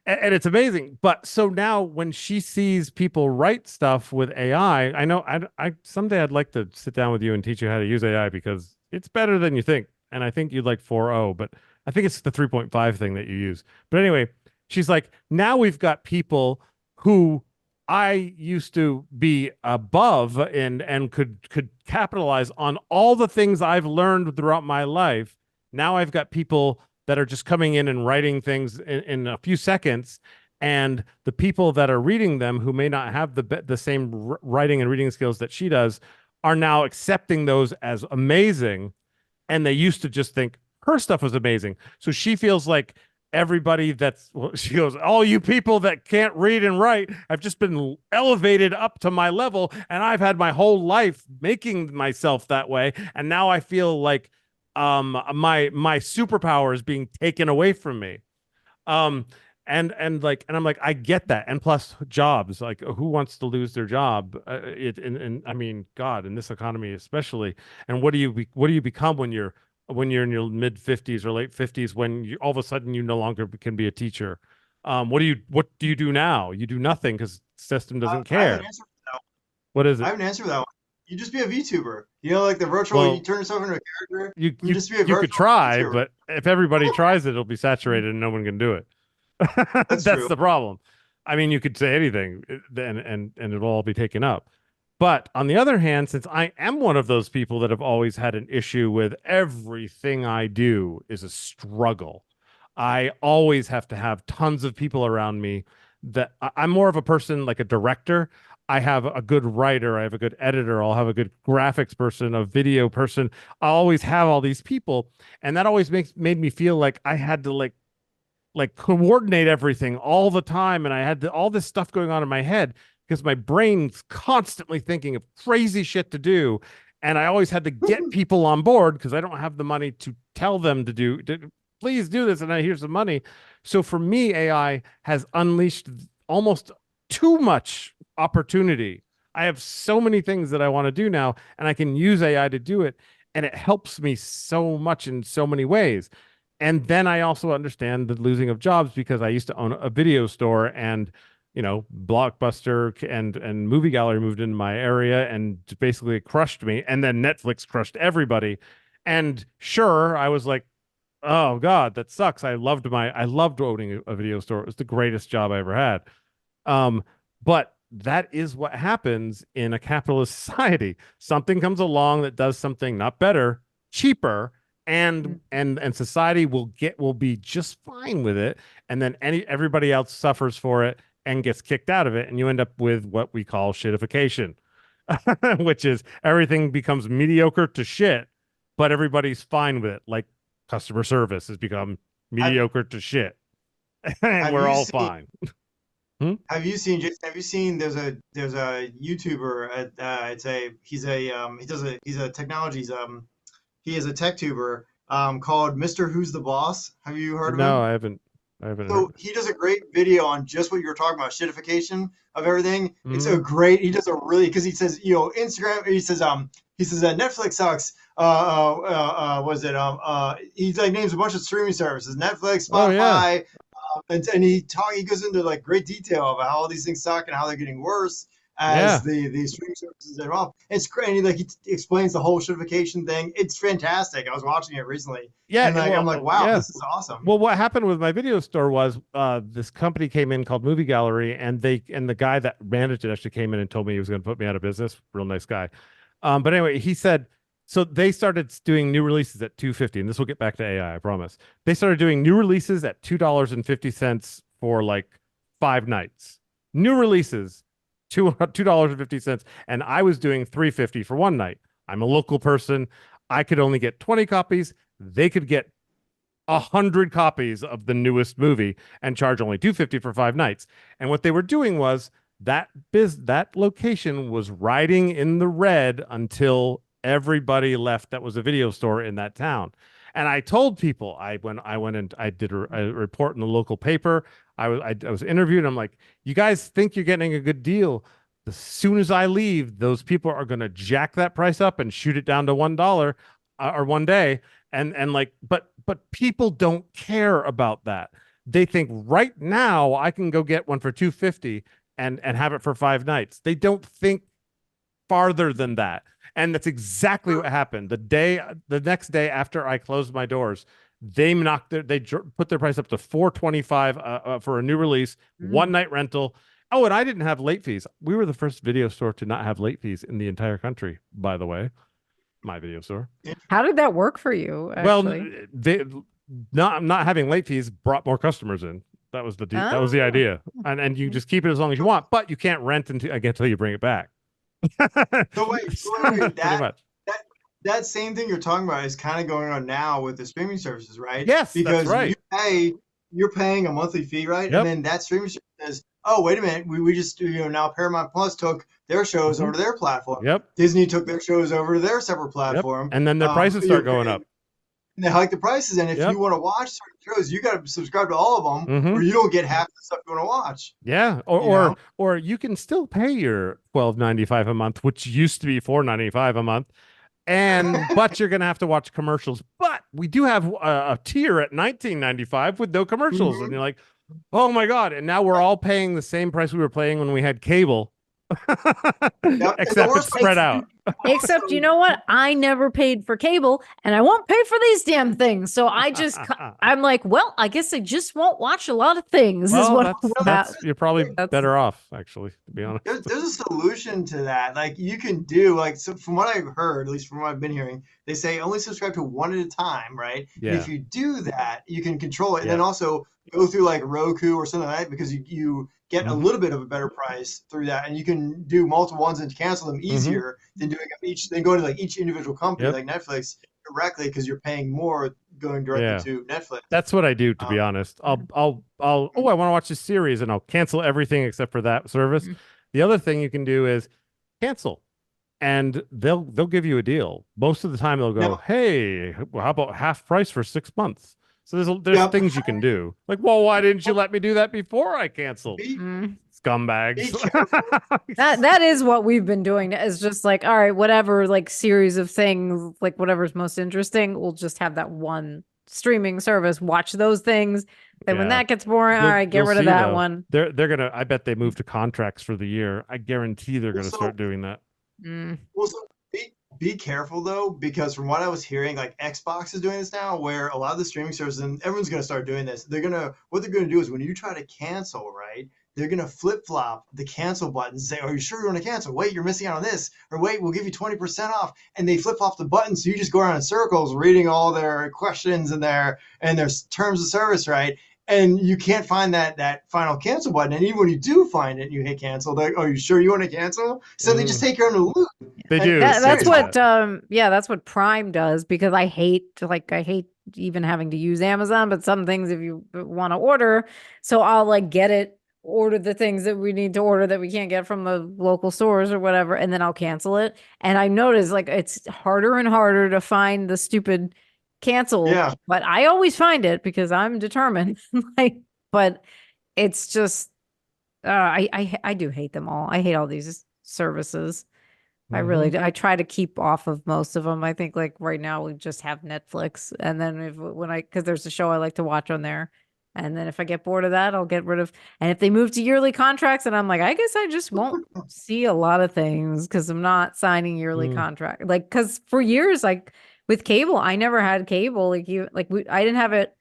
A: it's amazing. But so now when she sees people write stuff with AI, I know I someday I'd like to sit down with you and teach you how to use AI, because it's better than you think. And I think you'd like 4.0, but I think it's the 3.5 thing that you use. But anyway, she's like, now we've got people who I used to be above and could capitalize on all the things I've learned throughout my life. Now I've got people that are just coming in and writing things in a few seconds, and the people that are reading them who may not have the same writing and reading skills that she does are now accepting those as amazing, and they used to just think her stuff was amazing. So she feels like everybody that's, well, she goes, all you people that can't read and write, I've just been elevated up to my level, and I've had my whole life making myself that way, and now I feel like my superpower is being taken away from me. um and I'm like, I get that. And plus jobs, like, who wants to lose their job? And I mean, God, in this economy especially. And what do you become when you're in your mid 50s or late 50s, when you all of a sudden you no longer can be a teacher? What do you do now? You do nothing because the system doesn't
B: I have an
A: care.
B: answer for that.
A: What is
B: I
A: it?
B: have an answer for that one. You just be a VTuber. You know, like the virtual. You
A: Well,
B: turn yourself into a character.
A: you
B: You
A: you
B: just be a
A: you could
B: virtual
A: try,
B: VTuber.
A: but if everybody tries it, it'll be saturated and no one can do it.
B: That's
A: That's
B: true.
A: the problem. I mean, you could say anything, and it'll all be taken up. But on the other hand, since I am one of those people that have always had an issue with everything I do is a struggle, I always have to have tons of people around me that I'm more of a person like a director. I have a good writer, I have a good editor, I'll have a good graphics person, a video person. I always have all these people, and that always made me feel like I had to like coordinate everything all the time, and I had all this stuff going on in my head because my brain's constantly thinking of crazy shit to do, and I always had to get people on board because I don't have the money to tell them please do this, and here's the money. So for me, AI has unleashed almost too much opportunity. I have so many things that I want to do now, and I can use AI to do it, and it helps me so much in so many ways. And then I also understand the losing of jobs because I used to own a video store, and Blockbuster and Movie Gallery moved into my area and basically crushed me, and then Netflix crushed everybody. And sure, I was like, oh God, that sucks. I loved owning a video store. It was the greatest job I ever had. But that is what happens in a capitalist society. Something comes along that does something not better, cheaper, and society will be just fine with it, and then everybody else suffers for it and gets kicked out of it, and you end up with what we call shitification, which is everything becomes mediocre to shit, but everybody's fine with it. Like customer service has become
B: Have
A: mediocre to shit, and
B: Have
A: we're
B: you
A: all
B: seen?
A: fine. Hmm?
B: Have you seen? Jayson, have you seen? There's a YouTuber. It's a he's a technologies he is a tech tuber called Mr. Who's the Boss. Have you heard of
A: No,
B: him?
A: I haven't
B: So
A: heard.
B: he does a great video on just what you were talking about, shitification of everything. It's
A: Hmm.
B: a great. He does a really because he says Instagram. He says Netflix sucks. Was it He's like names a bunch of streaming services: Netflix,
A: Oh yeah,
B: Spotify, and he goes into like great detail about how all these things suck and how they're getting worse as
A: yeah,
B: the streaming services are off. It's great. And he explains the whole shitification thing. It's fantastic. I was watching it recently, and like I'm
A: well,
B: like, wow,
A: yeah.
B: this is awesome.
A: Well, what happened with my video store was this company came in called Movie Gallery, and the guy that managed it actually came in and told me he was going to put me out of business. Real nice guy. But anyway, he said, so they started doing new releases at 250, and this will get back to AI, I promise. They started doing new releases at $2.50 for like 5 nights. New releases, $2.50, and I was doing 350 for one night. I'm a local person. I could only get 20 copies. They could get 100 copies of the newest movie and charge only 250 for 5 nights. And what they were doing was that location was riding in the red until everybody left that was a video store in that town. And I told people, I went and I did a report in the local paper. I was interviewed. I'm like, you guys think you're getting a good deal? As soon as I leave, those people are going to jack that price up and shoot it down to $1 or one day. And like, but people don't care about that. They think right now I can go get one for 250 and have it for 5 nights. They don't think farther than that. And that's exactly what happened. The next day after I closed my doors, they put their price up to 425 for a new release, one
B: Mm.
A: night rental. Oh, and I didn't have late fees. We were the first video store to not have late fees in the entire country, by the way. My video store.
C: How did that work for you, actually?
A: Well, they not having late fees brought more customers in. That was that was the idea. And you just keep it as long as you want, but you can't rent until you bring it back.
B: So wait,
A: Pretty much.
B: that same thing you're talking about is kind of going on now with the streaming services, right?
A: Yes,
B: because
A: that's right.
B: you're paying a monthly fee, right?
A: Yep.
B: And then that streaming service says, oh, wait a minute, we just now Paramount Plus took their shows over to their platform.
A: Yep.
B: Disney took their shows over to their separate platform.
A: Yep. And then their prices start going up.
B: And they hike the prices, and if you want to watch certain shows, you got to subscribe to all of them, or you don't get half the stuff you want to watch.
A: Yeah, or you can still pay your $12.95 a month, which used to be $4.95 a month, but you're gonna have to watch commercials. But we do have a tier at $19.95 with no commercials, and you're like, oh my god! And now we're all paying the same price we were paying when we had cable. Except it's spread out.
C: Except, you know what? I never paid for cable, and I won't pay for these damn things. So I'm like, well, I guess I just won't watch a lot of things.
A: Well, you're probably better off, actually, to be honest.
B: There's a solution to that. Like, you can do, so from what I've heard, at least from what I've been hearing, they say only subscribe to one at a time, right?
A: Yeah.
B: And if you do that, you can control it, and then also go through like Roku or something like that, because you get a little bit of a better price through that, and you can do multiple ones and cancel them easier than doing going to like each individual company like Netflix directly, because you're paying more going directly to Netflix.
A: That's what I do, to be honest. I want to watch this series, and I'll cancel everything except for that service. The other thing you can do is cancel, and they'll give you a deal. Most of the time they'll go, hey, how about half price for 6 months? So there's things you can do. Like, well, why didn't you let me do that before I canceled? Scumbags.
C: that is what we've been doing. Is just like, all right, whatever, like series of things, like whatever's most interesting, we'll just have that one streaming service. Watch those things. Then when that gets boring, all right, get rid of that one.
A: They're gonna. I bet they move to contracts for the year. I guarantee they're gonna start doing that.
B: Well, so be careful though, because from what I was hearing, like Xbox is doing this now, where a lot of the streaming services, and everyone's going to start doing this. What they're going to do is when you try to cancel, right, they're going to flip flop the cancel button. Say, are you sure you want to cancel? Wait, you're missing out on this, or wait, we'll give you 20% off. And they flip flop the button, so you just go around in circles reading all their questions and their terms of service, right? And you can't find that final cancel button. And even when you do find it, and you hit cancel. They're like, are you sure you want to cancel? So they just take you on a loop.
A: They do.
C: That's what. That's what Prime does. Because I hate even having to use Amazon. But some things, if you want to order, so I'll like get it, order the things that we need to order that we can't get from the local stores or whatever, and then I'll cancel it. And I notice like it's harder and harder to find the stupid cancel, but I always find it because I'm determined. But it's just I do hate them all. I hate all these services. I really do. I try to keep off of most of them. I think like right now we just have Netflix, and then because there's a show I like to watch on there, and then if I get bored of that, I'll get rid of. And if they move to yearly contracts, and I'm like, I guess I just won't see a lot of things because I'm not signing yearly contract. Like, because for years, like with cable, I never had cable. I didn't have it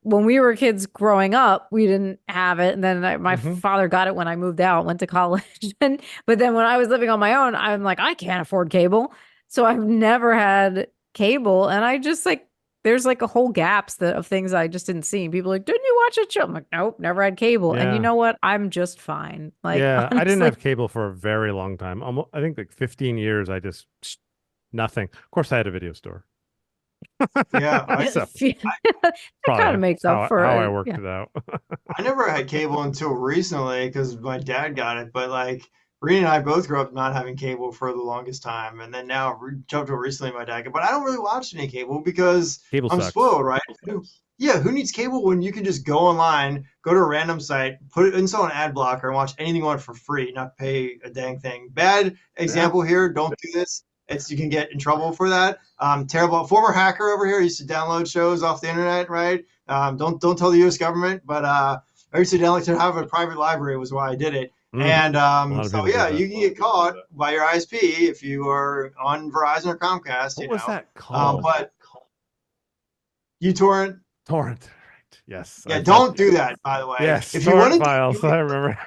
C: when we were kids growing up. We didn't have it, and then my father got it when I moved out, went to college. But then when I was living on my own, I'm like, I can't afford cable, so I've never had cable, and I just like. There's like a whole gaps of things I just didn't see. People are like, didn't you watch a show? I'm like, nope, never had cable. And you know what? I'm just fine. Like, honestly,
A: I didn't have cable for a very long time. I think like 15 years. I just nothing. Of course, I had a video store.
C: That kind of makes up for
A: how I worked it out.
B: I never had cable until recently because my dad got it. But like Rena and I both grew up not having cable for the longest time, and then now jumped to recently my dad. But I don't really watch any cable because I'm spoiled, right? Yeah, who needs cable when you can just go online, go to a random site, install an ad blocker, and watch anything you want for free, not pay a dang thing. Bad example here. Don't do this. You can get in trouble for that. Terrible. Former hacker over here used to download shows off the internet, right? Don't tell the U.S. government, but I used to download to have a private library was why I did it. And you can get caught by your ISP if you are on Verizon or Comcast.
A: What was that called?
B: But uTorrent.
A: Torrent. Right. Yes.
B: Yeah, don't do that, by the way.
A: Yes.
B: If
A: torrent files. I remember.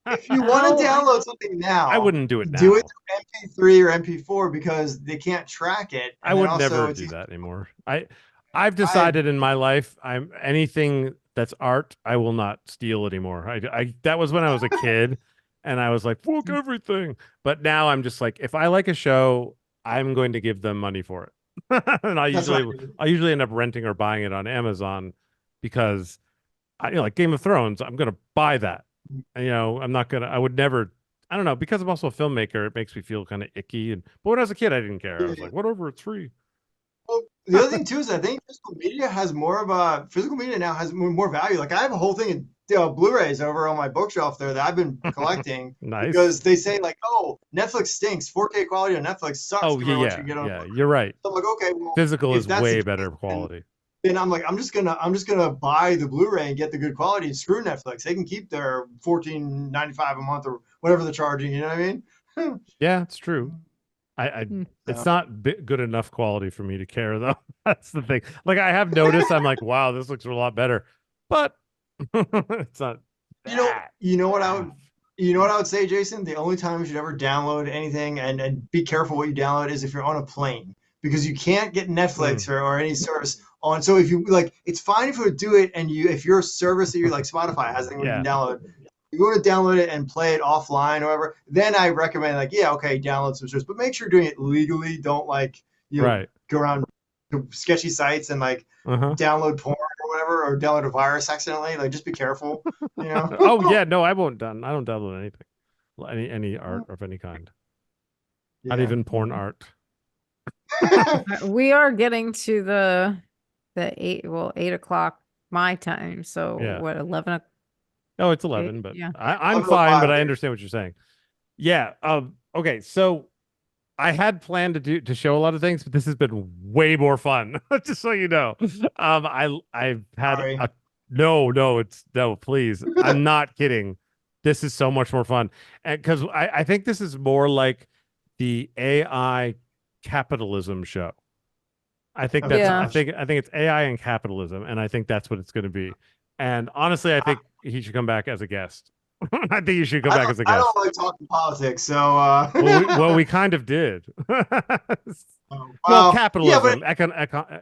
B: If you want to
C: Oh,
B: download something
A: I
B: now,
A: wouldn't do it
B: do it
A: now.
B: through MP3 or MP4 because they can't track it,
A: I
B: and then
A: would
B: also
A: never
B: it's
A: do
B: easy.
A: that anymore. I've
B: I
A: decided in my life I'm anything that's art I will not steal anymore. I that was when I was a kid and I was like fuck everything. But now I'm just like if I like a show, I'm going to give them money for it. And
B: that's what I do.
A: I usually end up renting or buying it on Amazon because like Game of Thrones, I'm gonna buy that. And, I'm not gonna. I would never. I don't know because I'm also a filmmaker. It makes me feel kind of icky. But when I was a kid, I didn't care. I was like, whatever, it's free.
B: Well, the other thing too is I think physical media now has more value. Like I have a whole thing of Blu-rays over on my bookshelf there that I've been collecting
A: Nice.
B: because they say like, oh, Netflix stinks. 4K quality on Netflix sucks
A: Oh yeah,
B: compared to what you
A: yeah,
B: get on.
A: yeah. You're right.
B: So I'm like, okay, well,
A: Physical
B: if
A: is
B: that's the
A: way
B: case,
A: better quality.
B: then I'm like, I'm just gonna buy the Blu-ray and get the good quality and screw Netflix. They can keep their 14.95 a month or whatever they're charging. You know what I mean?
A: Yeah, it's true. I
C: hmm.
A: it's
B: So,
A: not good enough quality for me to care though. That's the thing. Like I have noticed, I'm like, wow, this looks a lot better, but it's not
B: you know,
A: that
B: you know what I would
A: enough.
B: You know what I would say, Jason? The only time you should ever download anything and be careful what you download is if you're on a plane because you can't get
A: Mm,
B: Netflix or any service on. So if you like, it's fine if you would do it and if your service that you're like Spotify has a thing where you
A: yeah,
B: can download, you want to download it and play it offline or whatever, then I recommend like, yeah, okay, download some service, but make sure you're doing it legally. Don't like,
A: right.
B: go around to sketchy sites and like
A: Uh-huh.
B: download porn or whatever, or download a virus accidentally. Like just be careful, you know?
A: Oh yeah, no, I don't download anything. Any art of any kind. Not
B: Yeah.
A: even porn art.
C: We are getting to the 8 o'clock my time. So
A: Yeah.
C: what, 11
A: No, it's
C: o'clock?
A: 11, but
C: Yeah.
A: I'm fine,
B: 11:05
A: but I
B: here.
A: understand what you're saying. Yeah. Okay, so I had planned to show a lot of things, but this has been way more fun. Just so you know. I've had
B: Sorry.
A: a no, it's no, please. I'm not kidding. This is so much more fun. And because I think this is more like the AI capitalism show.
B: Okay.
A: I think it's AI and capitalism, and I think that's what it's going to be. And honestly, I think he should come back as a guest. I think you should come back as a
B: I don't
A: guest.
B: like talking politics, so
A: We kind of did. Well,
B: well, yeah, but
A: capitalism,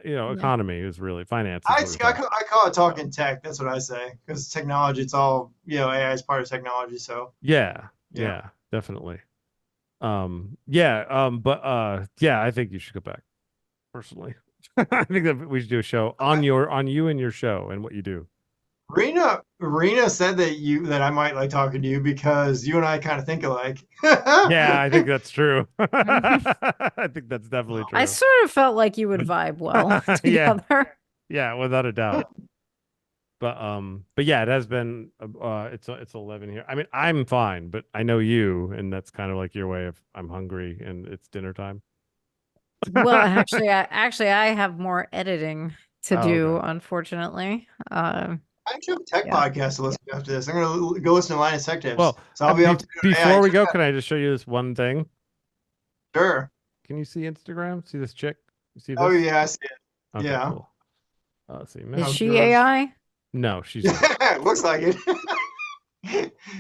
C: Yeah.
A: economy is really finance is what we're talking.
B: I call it talking tech. That's what I say because technology. It's all AI is part of technology. So
A: Yeah,
B: yeah.
A: yeah, definitely. Yeah, but yeah, I think you should go back personally. I think that we should do a show on
B: Okay.
A: you and your show and what you do.
B: Rena said that I might like talking to you because you and I kind of think alike.
A: Yeah, I think that's true.
C: Mhm.
A: I think that's definitely
C: I
A: true.
C: sort of felt like you would vibe well
A: Yeah,
C: together.
A: yeah, without a doubt. But yeah, it has been it's 11 here. I mean, I'm fine, but I know you, and that's kind of like your way of I'm hungry and it's dinner time.
C: Well, actually I have more editing to
A: Oh,
C: do,
A: okay.
C: unfortunately.
B: I actually have a tech
C: Yeah.
B: podcast to listen to after this. I'm gonna go listen to Linus Tech Tips.
A: Well,
B: So I'll be up to AI.
A: before we go, can I just show you this one thing?
B: Sure.
A: Can you see Instagram? See this chick? You see
B: Oh
A: this?
B: yeah, I see it.
A: Okay,
B: Yeah.
A: cool. Let's see
C: Is
B: Oh
A: messages.
C: she
B: gosh.
C: AI?
A: No, she's not.
B: Yeah, it looks like it.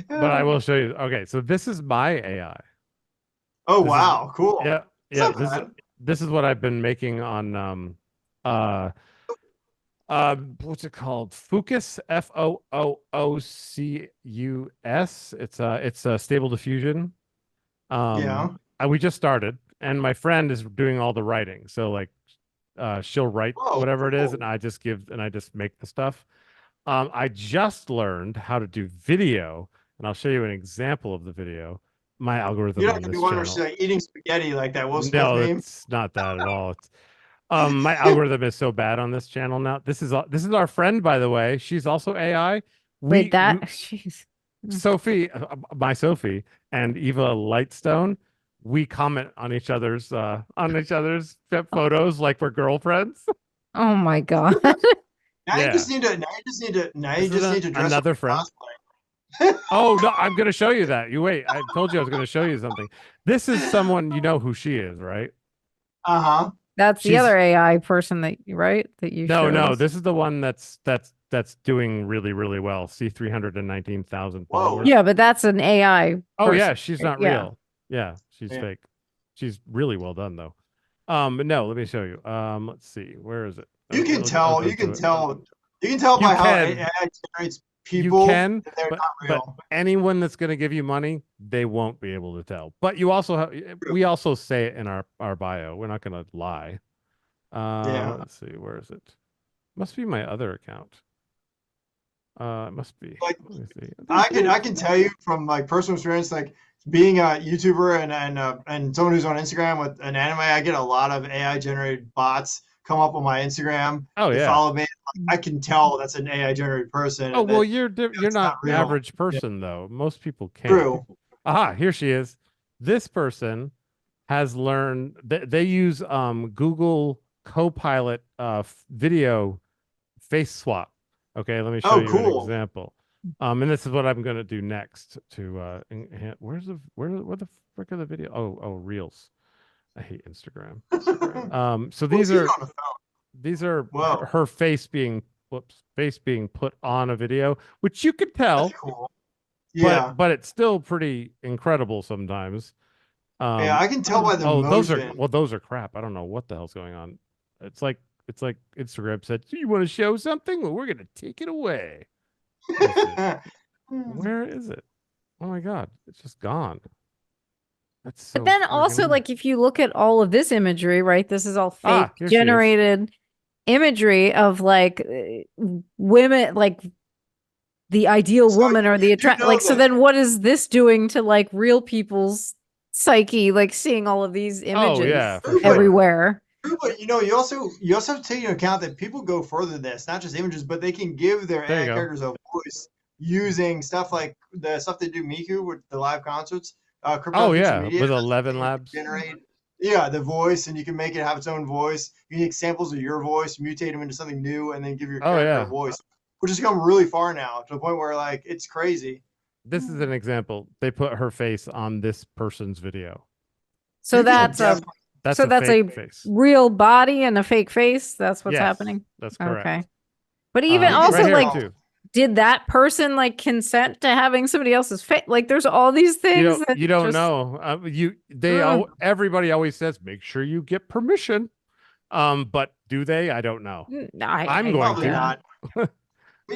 A: But I will show you. Okay, so this is my AI.
B: Oh
A: This is
B: wow, cool.
A: yeah,
B: It's
A: yeah.
B: not bad.
A: This is what I've been making on uh what's it called? Focus, Foocus. It's a stable diffusion.
B: Yeah.
A: We just started, and my friend is doing all the writing. So like, she'll write
B: Oh,
A: whatever it is,
B: cool.
A: and I just make the stuff. I just learned how to do video, and I'll show you an example of the video. My algorithm
B: You're not
A: on
B: gonna be
A: this
B: one where she's
A: channel.
B: like eating spaghetti like that Will Smith
A: No,
B: meme.
A: it's not that at all. It's my algorithm is so bad on this channel now. This is our friend, by the way. She's also AI.
C: Wait,
A: We
C: she's
A: Sophie, my Sophie, and Eva Lightstone, we comment on each other's photos like we're girlfriends.
C: oh my God.
A: Yeah,
B: Now you
A: this is
B: just need to dress up
A: another
B: in
A: friend.
B: cosplay.
A: Oh no, I'm gonna show you that. You wait. I told you I was gonna show you something. This is someone you know who she is, right?
B: Uh-huh.
C: That's the
A: She's
C: other AI person that, right? That you
A: no,
C: showed
A: no.
C: us.
A: This is the one that's that's doing really, really well. See 319,000
B: Whoa.
A: followers.
C: Yeah, but that's an AI
A: Oh yeah,
C: person,
A: she's
C: right?
A: not
C: Yeah.
A: real. Yeah, she's
B: Yeah.
A: fake. She's really well done though. But no, let me show you. Let's see. Where is it?
B: You can
A: I'll
B: tell.
A: go
B: You
A: to
B: can
A: it.
B: tell. You can tell
A: You
B: by how
A: can.
B: AI generates
A: You
B: people
A: can,
B: that they're
A: but
B: not real.
A: anyone that's going to give you money, they won't be able to tell. But you also have, we also say it in our bio. We're not going to lie.
B: Yeah.
A: Let's see. Where is it? Must be my other account. It must be.
B: Like
A: Let me see.
B: I can tell you from like personal experience, like being a YouTuber and someone who's on Instagram with an anime, I get a lot of AI generated bots come up on my Instagram.
A: Oh
B: They
A: yeah.
B: follow me. I can tell that's an AI generated person
A: Oh
B: and
A: well,
B: that
A: you're
B: it's not
A: not
B: real.
A: average person though. Most people can't.
B: True.
A: Aha, here she is. This person has learned they use Google Copilot video face swap. Okay, let me show
B: Oh,
A: you an
B: cool.
A: example. And this is what I'm gonna do next to where the frick are the video? Oh, Reels. I hate Instagram. So
B: Well,
A: these
B: she's
A: are
B: on the phone.
A: her,
B: Whoa,
A: her face being put on a video, which you could
B: that's
A: tell,
B: cool. Yeah.
A: but it's still pretty incredible sometimes.
B: Yeah, I can tell by the
A: Oh,
B: motion.
A: those are crap. I don't know what the hell's going on. It's like Instagram said, "Do you want to show something? Well, we're gonna take it away." Let me see. Where is it? Oh my god, it's just gone. That's
C: But
A: so
C: then
A: friggin'
C: also, like, if you look at all of this imagery, right? This is all fake
A: here she is.
C: generated imagery of like women, like the ideal
B: So
C: woman or the
B: you
C: attract.
B: know
C: Like, so
B: that
C: then what is this doing to like real people's psyche? Like seeing all of these
A: Oh
C: images
A: yeah, for
B: true, but
A: sure.
C: everywhere.
B: true, but you also have to take into account that people go further than this, not just images, but they can give their
A: There you
B: AI
A: go.
B: characters a voice using stuff like the stuff they do Miku with the live concerts, Crypto
A: Oh
B: Future
A: yeah,
B: Media
A: with
B: has a
A: 11
B: thing where you
A: Labs.
B: can generate yeah, the voice and you can make it have its own voice. You can take samples of your voice, mutate them into something new, and then give your
A: Oh
B: character a
A: yeah.
B: voice, which has come really far now to the point where like it's crazy.
A: This is an example. They put her face on this person's video.
C: So
B: You can
C: that's a
B: definitely
A: That's
C: so
A: a
C: that's a
A: fake face.
C: real body and a fake face. That's what's
A: Yes,
C: happening.
A: that's correct.
C: Okay. But even
B: you can
A: Right
C: also,
A: here
C: like,
B: tell.
A: too.
C: did that person like consent to having somebody else's face? Like, there's all these things that
A: You don't
C: just
A: know.
C: Ugh.
A: Everybody always says make sure you get permission. But do they? I don't know. I'm going
B: Probably
A: to.
B: not. But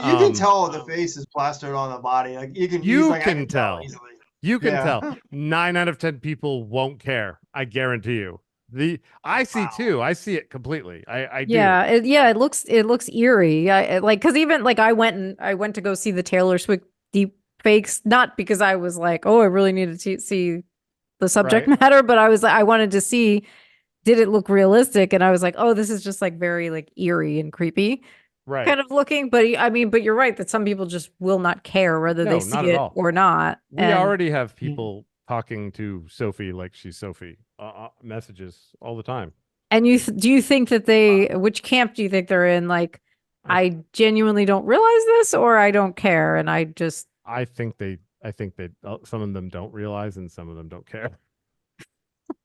B: you can
A: Um,
B: tell the face is plastered on the body. Like you can
A: you
B: like I
A: can
B: can tell
A: tell.
B: easily.
A: You can
B: Yeah.
A: tell. 9 out of 10 people won't care. I guarantee you. I see
B: Wow.
A: too. I see it completely. I do.
C: Yeah, it looks eerie. Like because even like I went to go see the Taylor Swift deep fakes, not because I was like, oh, I really needed to see the subject
A: Right.
C: matter, but I was like, I wanted to see did it look realistic, and I was like, oh, this is just like very like eerie and creepy
A: Right.
C: kind of looking. But I mean, but you're right that some people just will not care whether they
A: No, not
C: see
A: at
C: it
A: all.
C: or not.
A: We
C: And
A: already have people talking to Sophie like she's Sophie, messages all the time.
C: and do you think that which camp do you think they're in? Like,
A: I
C: I genuinely don't realize this, or I don't care, and I just
A: I think they some of them don't realize and some of them don't care.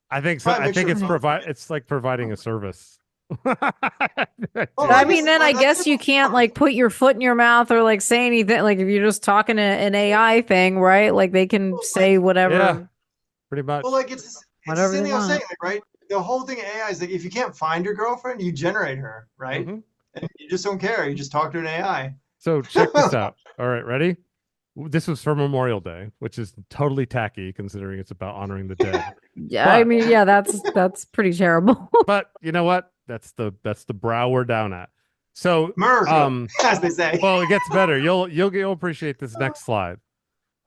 A: I think so.
B: Probably
A: I
B: make
A: think
B: sure
A: it's like providing a service.
B: Well,
C: I
B: like
C: mean, then I
B: like
C: guess you can't like put your foot in your mouth or like say anything. Like if you're just talking to an AI thing, right? Like they can say whatever.
A: Yeah, pretty much.
B: well, like it's the
C: Whatever
B: same
C: they
B: thing I was saying,
C: want.
B: like, right? The whole thing of AI is like if you can't find your girlfriend, you generate her, right?
A: Mhm.
B: And you just don't care. You just talk to an AI.
A: So check this out. All right, ready? This was for Memorial Day, which is totally tacky considering it's about honoring the dead.
C: Yeah, I
A: But-
C: mean, yeah, that's pretty terrible.
A: But you know what? That's the brow we're down at. So
B: America, as they say.
A: well, it gets better. You'll appreciate this next slide.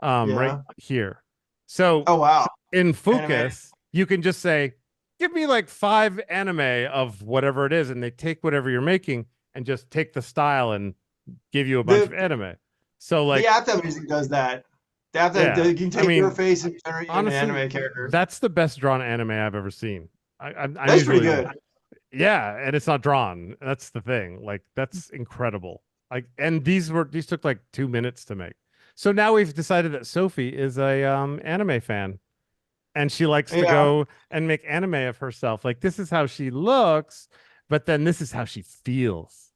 A: Right
B: Yeah.
A: here. So
B: Oh wow.
A: in
B: Anime.
A: Focus, you can just say, give me like 5 anime of whatever it is, and they take whatever you're making and just take the style and give you a bunch of anime. So like
B: the app that music does that. The app that
A: Yeah,
B: you can take
A: I mean,
B: your face and generate you an
A: honestly,
B: anime character.
A: that's the best drawn anime I've ever seen. I'm
B: That's pretty
A: usually
B: good.
A: Yeah, and it's not drawn. That's the thing. Like that's incredible. Like, and these took like 2 minutes to make. So now we've decided that Sophie is a anime fan, and she likes to
B: Yeah.
A: go and make anime of herself. Like this is how she looks, but then this is how she feels.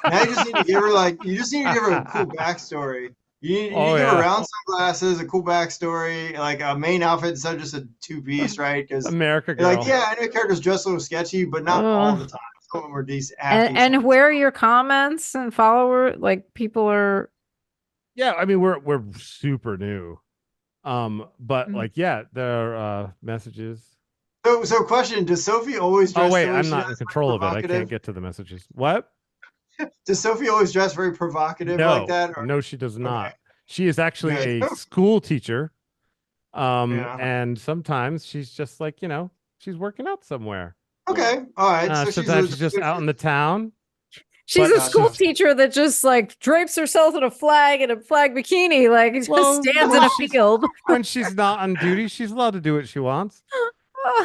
B: Now you just need to give her you just need to give her a cool backstory. You need
A: Oh
B: to give her
A: yeah,
B: round sunglasses, a cool backstory, like a main outfit instead of just a two-piece, right? Because
A: America
B: like,
A: girl.
B: yeah, anime characters dress a little sketchy, but not all
C: Ugh.
B: the time. Some of them are decent, half
C: And
B: decent.
C: where are your comments and follower? Like people are.
A: Yeah, I mean we're super new. But
C: Mm.
A: like yeah, there are messages.
B: So question: does Sophie always
A: Oh
B: dress
A: wait,
B: the way
A: I'm
B: she
A: not in
B: does, like
A: control of it. I can't
B: provocative?
A: get to the messages. What?
B: Does Sophie always dress very provocative like
A: No,
B: that? Or
A: no, she does
B: okay,
A: not. She is actually
B: good.
A: a school teacher.
B: Yeah.
A: And sometimes she's just like, she's working out somewhere.
B: Okay. All right. So she's
A: Sometimes
B: a
A: she's just out in the town,
C: She's
A: but
C: a school
B: gotcha.
A: she's
C: teacher that just like drapes herself in a flag and a flag bikini, like just
A: well,
C: stands in a field.
A: when she's not on duty, she's allowed to do what she wants.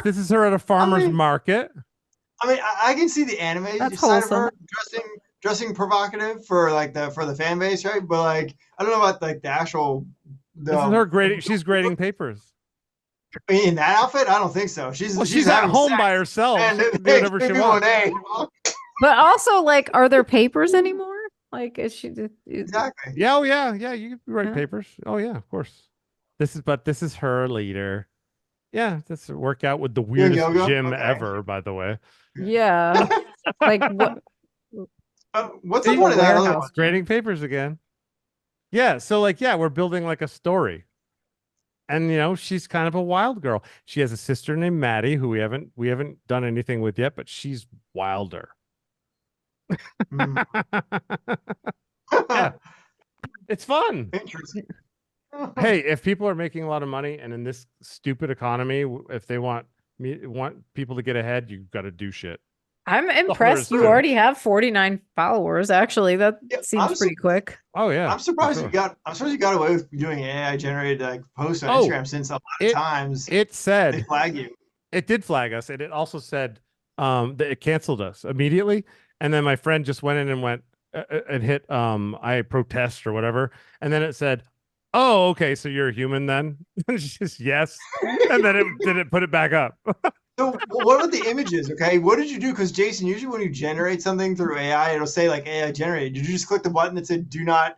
A: This is her at a
B: I
A: farmer's
B: mean,
A: market.
B: I can see the anime
C: That's
B: side of
C: wholesome.
B: her dressing provocative for the fan base, right? But like I don't know about like the actual
A: This is her grading.
B: the
A: She's grading papers.
B: in that outfit. I don't think so.
A: Well,
B: She's
A: she's at
B: having
A: home by
B: sex
A: herself.
B: and
A: She can do
B: they
A: whatever she
B: people an
A: wants.
B: A.
C: But also, like, are there papers anymore? Like, is she?
B: Exactly.
A: Yeah, oh yeah, yeah. You can write
C: Yeah.
A: papers. Oh yeah, of course. This is her later. Yeah, this workout with the
B: Doing
A: weirdest
B: yoga.
A: gym
B: Okay.
A: ever, by the way.
C: Yeah. Like what?
B: What's the
A: See,
B: point
C: The
B: of that other
C: warehouse
B: one?
A: it's grading papers again. Yeah, so like, yeah, we're building like a story. And she's kind of a wild girl. She has a sister named Maddie who we haven't done anything with yet, but she's wilder.
B: Hmm.
A: Yeah, it's fun.
B: Interesting.
A: Hey, if people are making a lot of money and in this stupid economy, if they want people to get ahead, you've got to do shit.
C: I'm
A: That's all there is
C: impressed. You
A: to it.
C: already have 49 followers. Actually, that
B: Yeah,
C: seems pretty quick.
A: Oh yeah,
B: I'm
A: for
B: surprised
A: sure.
B: you got away with doing AI generated like posts on
A: Oh,
B: Instagram since a lot of
A: it
B: times
A: it
B: they
A: said
B: flag you.
A: it did flag us, and it also said that it canceled us immediately. And then my friend just went in and went and hit I protest or whatever, and then it said, "Oh, okay, so you're a human then?" And she's just yes, and then it didn't put it back up.
B: So what about the images? Okay, what did you do? Because Jayson, usually when you generate something through AI, it'll say like AI generated. Did you just click the button that said do not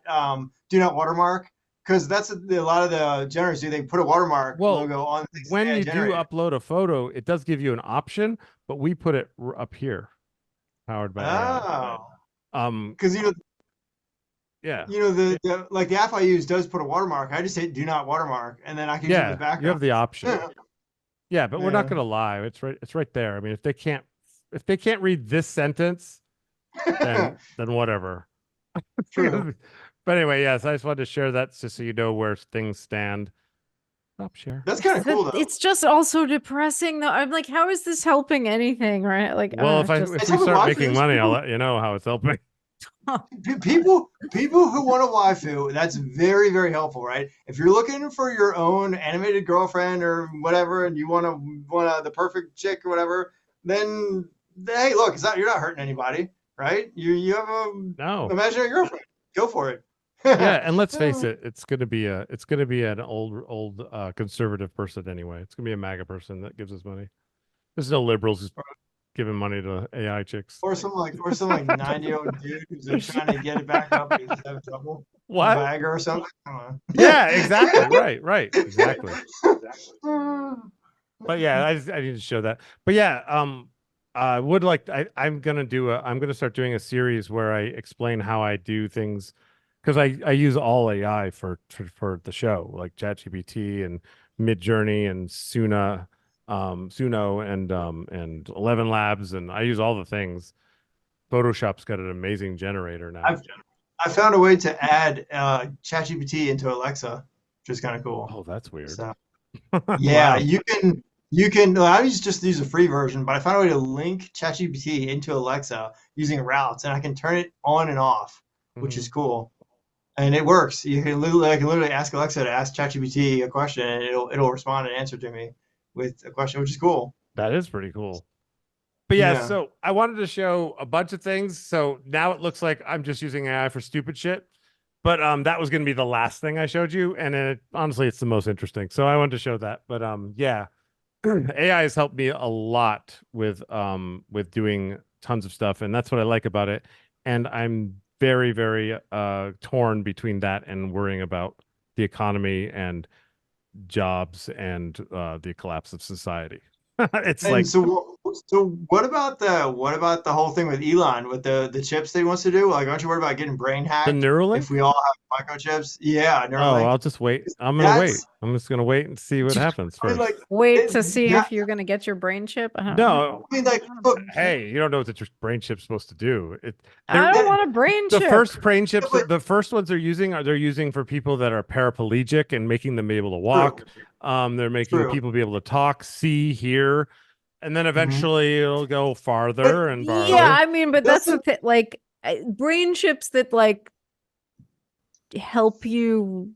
B: watermark? Because that's a lot of the generators do. They put a watermark
A: Well,
B: logo on things
A: when
B: AI
A: you do
B: generated.
A: upload a photo, it does give you an option, but we put it up here, powered by AI.
B: Oh,
A: Um,
B: because
A: yeah,
B: the like the app I use does put a watermark. I just hit do not watermark, and then I can use them as
A: yeah, you have
B: background.
A: the option. Yeah, but we're not
B: Yeah.
A: gonna lie. It's right there. I mean, if they can't read this sentence, then whatever.
B: True.
A: But anyway, yes, I just wanted to share that just so you know where things stand. Stop share.
B: That's kind of cool though.
C: It's just also depressing though. I'm like, how is this helping anything, right? Like,
A: Well,
C: just
A: if
B: It's
A: we
B: helping
A: start making
B: waifus.
A: money, I'll let you know how it's helping.
B: People who want a waifu, that's very very helpful, right? If you're looking for your own animated girlfriend or whatever, and you want the perfect chick or whatever, then hey, look, it's not you're not hurting anybody, right? You have a
A: No.
B: imaginary girlfriend, go for it.
A: Yeah, and let's face it, it's gonna be an old conservative person anyway. It's gonna be a MAGA person that gives us money. There's no liberals giving money to AI chicks.
B: Or some like 90-year-old dude who's like trying to get it back up and he's having trouble. A
A: What?
B: bagger or something. I don't
A: Yeah, exactly. Right. Exactly.
B: know.
A: But yeah, I need to show that. But yeah, I would like I'm gonna start doing a series where I explain how I do things because I use all AI for the show, like ChatGPT and Midjourney and Suno and 11 Labs, and I use all the things. Photoshop's got an amazing generator now.
B: I found a way to add ChatGPT into Alexa, which is kind of cool.
A: Oh, that's weird.
B: So yeah,
A: Wow.
B: you can. No, I just use a free version, but I found a way to link ChatGPT into Alexa using routes, and I can turn it on and off, which
A: Mhm.
B: is cool. And it works. I can literally ask Alexa to ask ChatGPT a question, and it'll respond and answer to me with a question, which is cool.
A: That is pretty cool. But yeah,
B: Yeah.
A: so I wanted to show a bunch of things. So now it looks like I'm just using AI for stupid shit. But that was going to be the last thing I showed you, and honestly, it's the most interesting. So I wanted to show that. But yeah, AI has helped me a lot with doing tons of stuff, and that's what I like about it. and I'm very, very torn between that and worrying about the economy and jobs and the collapse of society. It's
B: And
A: like
B: so what about the whole thing with Elon with the chips that he wants to do? Like, aren't you worried about getting brain
A: the
B: hacked
A: Neuralink.
B: if we all have microchips? Yeah,
A: Oh,
B: Neuralink.
A: I'll just wait. I'm gonna wait.
B: That's
A: I'm just gonna wait and see what happens
B: I mean,
A: first.
B: like
C: Wait
B: it,
C: to see
B: that.
C: if you're gonna get your brain chip. I don't know.
A: No,
B: I mean, like, look,
A: hey, you don't know what your brain chip's supposed to do.
C: I
A: They're
C: don't
B: that,
C: want a brain
A: the
C: chip.
A: first brain
B: yeah,
A: chips.
B: but
A: The first ones they're using for people that are paraplegic and making them able to
B: true,
A: walk. They're making
B: true.
A: people be able to talk, see, hear, and then
B: Hmm.
A: eventually it'll go
B: But
A: farther and
C: Yeah,
A: farther.
C: I mean, but that's the
B: doesn't
C: thing. Like brain chips that like help you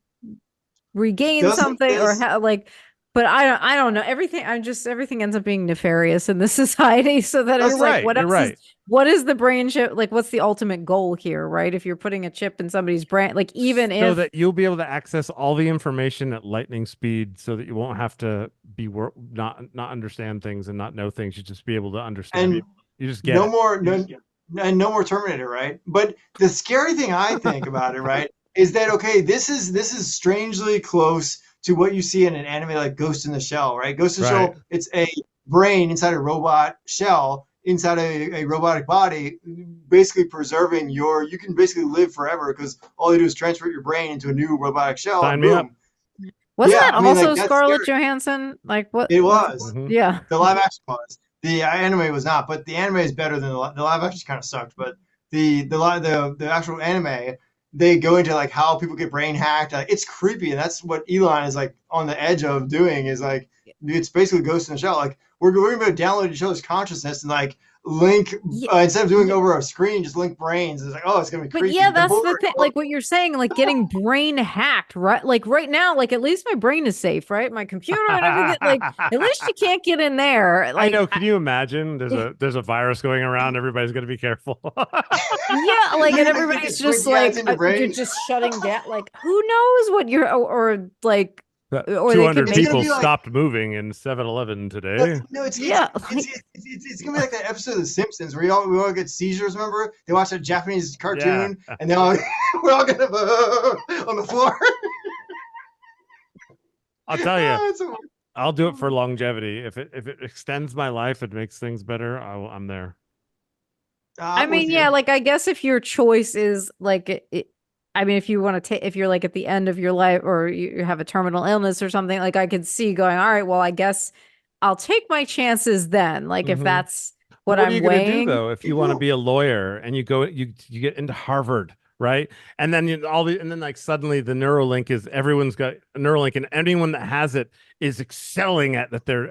C: regain
B: doesn't
C: something or
B: this
C: like. But I don't know. Everything ends up being nefarious in this society. So that
A: You're
C: it's
B: doesn't
C: like,
A: right. You're right.
C: what is the brain chip? Like, what's the ultimate goal here, right? If you're putting a chip in somebody's brain, like even
A: So
C: if
A: that you'll be able to access all the information at lightning speed, so that you won't have to be not understand things and not know things. You just be able to understand.
B: and
A: You just get
B: no
A: it.
B: more no and no more Terminator, right? But the scary thing I think about it, right, is that okay, this is strangely close to what you see in an anime like Ghost in the Shell, right? Ghost in the
A: Right.
B: Shell, it's a brain inside a robot shell, inside a robotic body, basically preserving you can basically live forever because all you do is transfer your brain into a new robotic shell and
A: Sign me up.
B: boom.
C: wasn't
B: Yeah,
C: that
B: I mean, like
C: also
B: that's
C: Scarlett
B: scary.
C: Johansson? Like what
B: It
C: was
B: was.
A: Hmm.
C: yeah.
B: The live action was. The anime was not, but the anime is better than the live action kind of sucked. But the actual anime, they go into like how people get brain hacked. Like, it's creepy, and that's what Elon is like on the edge of doing. Is like it's basically Ghost in the Shell. Like we're going to download each other's consciousness and like link
C: Yeah,
B: instead of doing it over a screen, just link brains. It's like oh, it's gonna be
C: but
B: creepy.
C: yeah,
B: The
C: that's
B: more
C: the thing. Like what you're saying, like getting brain hacked, right? Like right now, like at least my brain is safe, right? My computer and everything. Like at least you can't get in there.
A: I
C: Like
A: know. Can you imagine? There's a virus going around. Everybody's gonna be careful.
C: yeah, like and
B: like they
C: everybody's
B: get
C: just
B: squinty eyes
C: like
B: in your
C: you're
B: brain.
C: just shutting down. Like who knows what you're or like or they can
A: 200
B: It's
C: make
B: gonna
A: people
B: be like
A: stopped moving in 7-Eleven
B: no,
A: today.
B: no,
C: yeah, like
B: it's gonna be like that episode of The Simpsons where we all get seizures. Remember, they watch a Japanese
A: Yeah.
B: cartoon and they all we're all gonna on the floor.
A: I'll tell you,
B: So,
A: I'll do it for longevity. If it extends my life, it makes things better. I'm there.
C: I
B: I'm with
C: mean, yeah,
B: you.
C: like I guess if your choice is like I mean, if you want to take if you're like at the end of your life or you have a terminal illness or something, like I could see going, all right, well, I guess I'll take my chances then. Like if
A: Hmm.
C: that's
A: Well,
C: what
A: what are
C: I'm
A: you going to do
C: weighing.
A: though if you want to be a lawyer and you get into Harvard, right? And then and then like suddenly the Neuralink is everyone's got a Neuralink and anyone that has it is excelling at their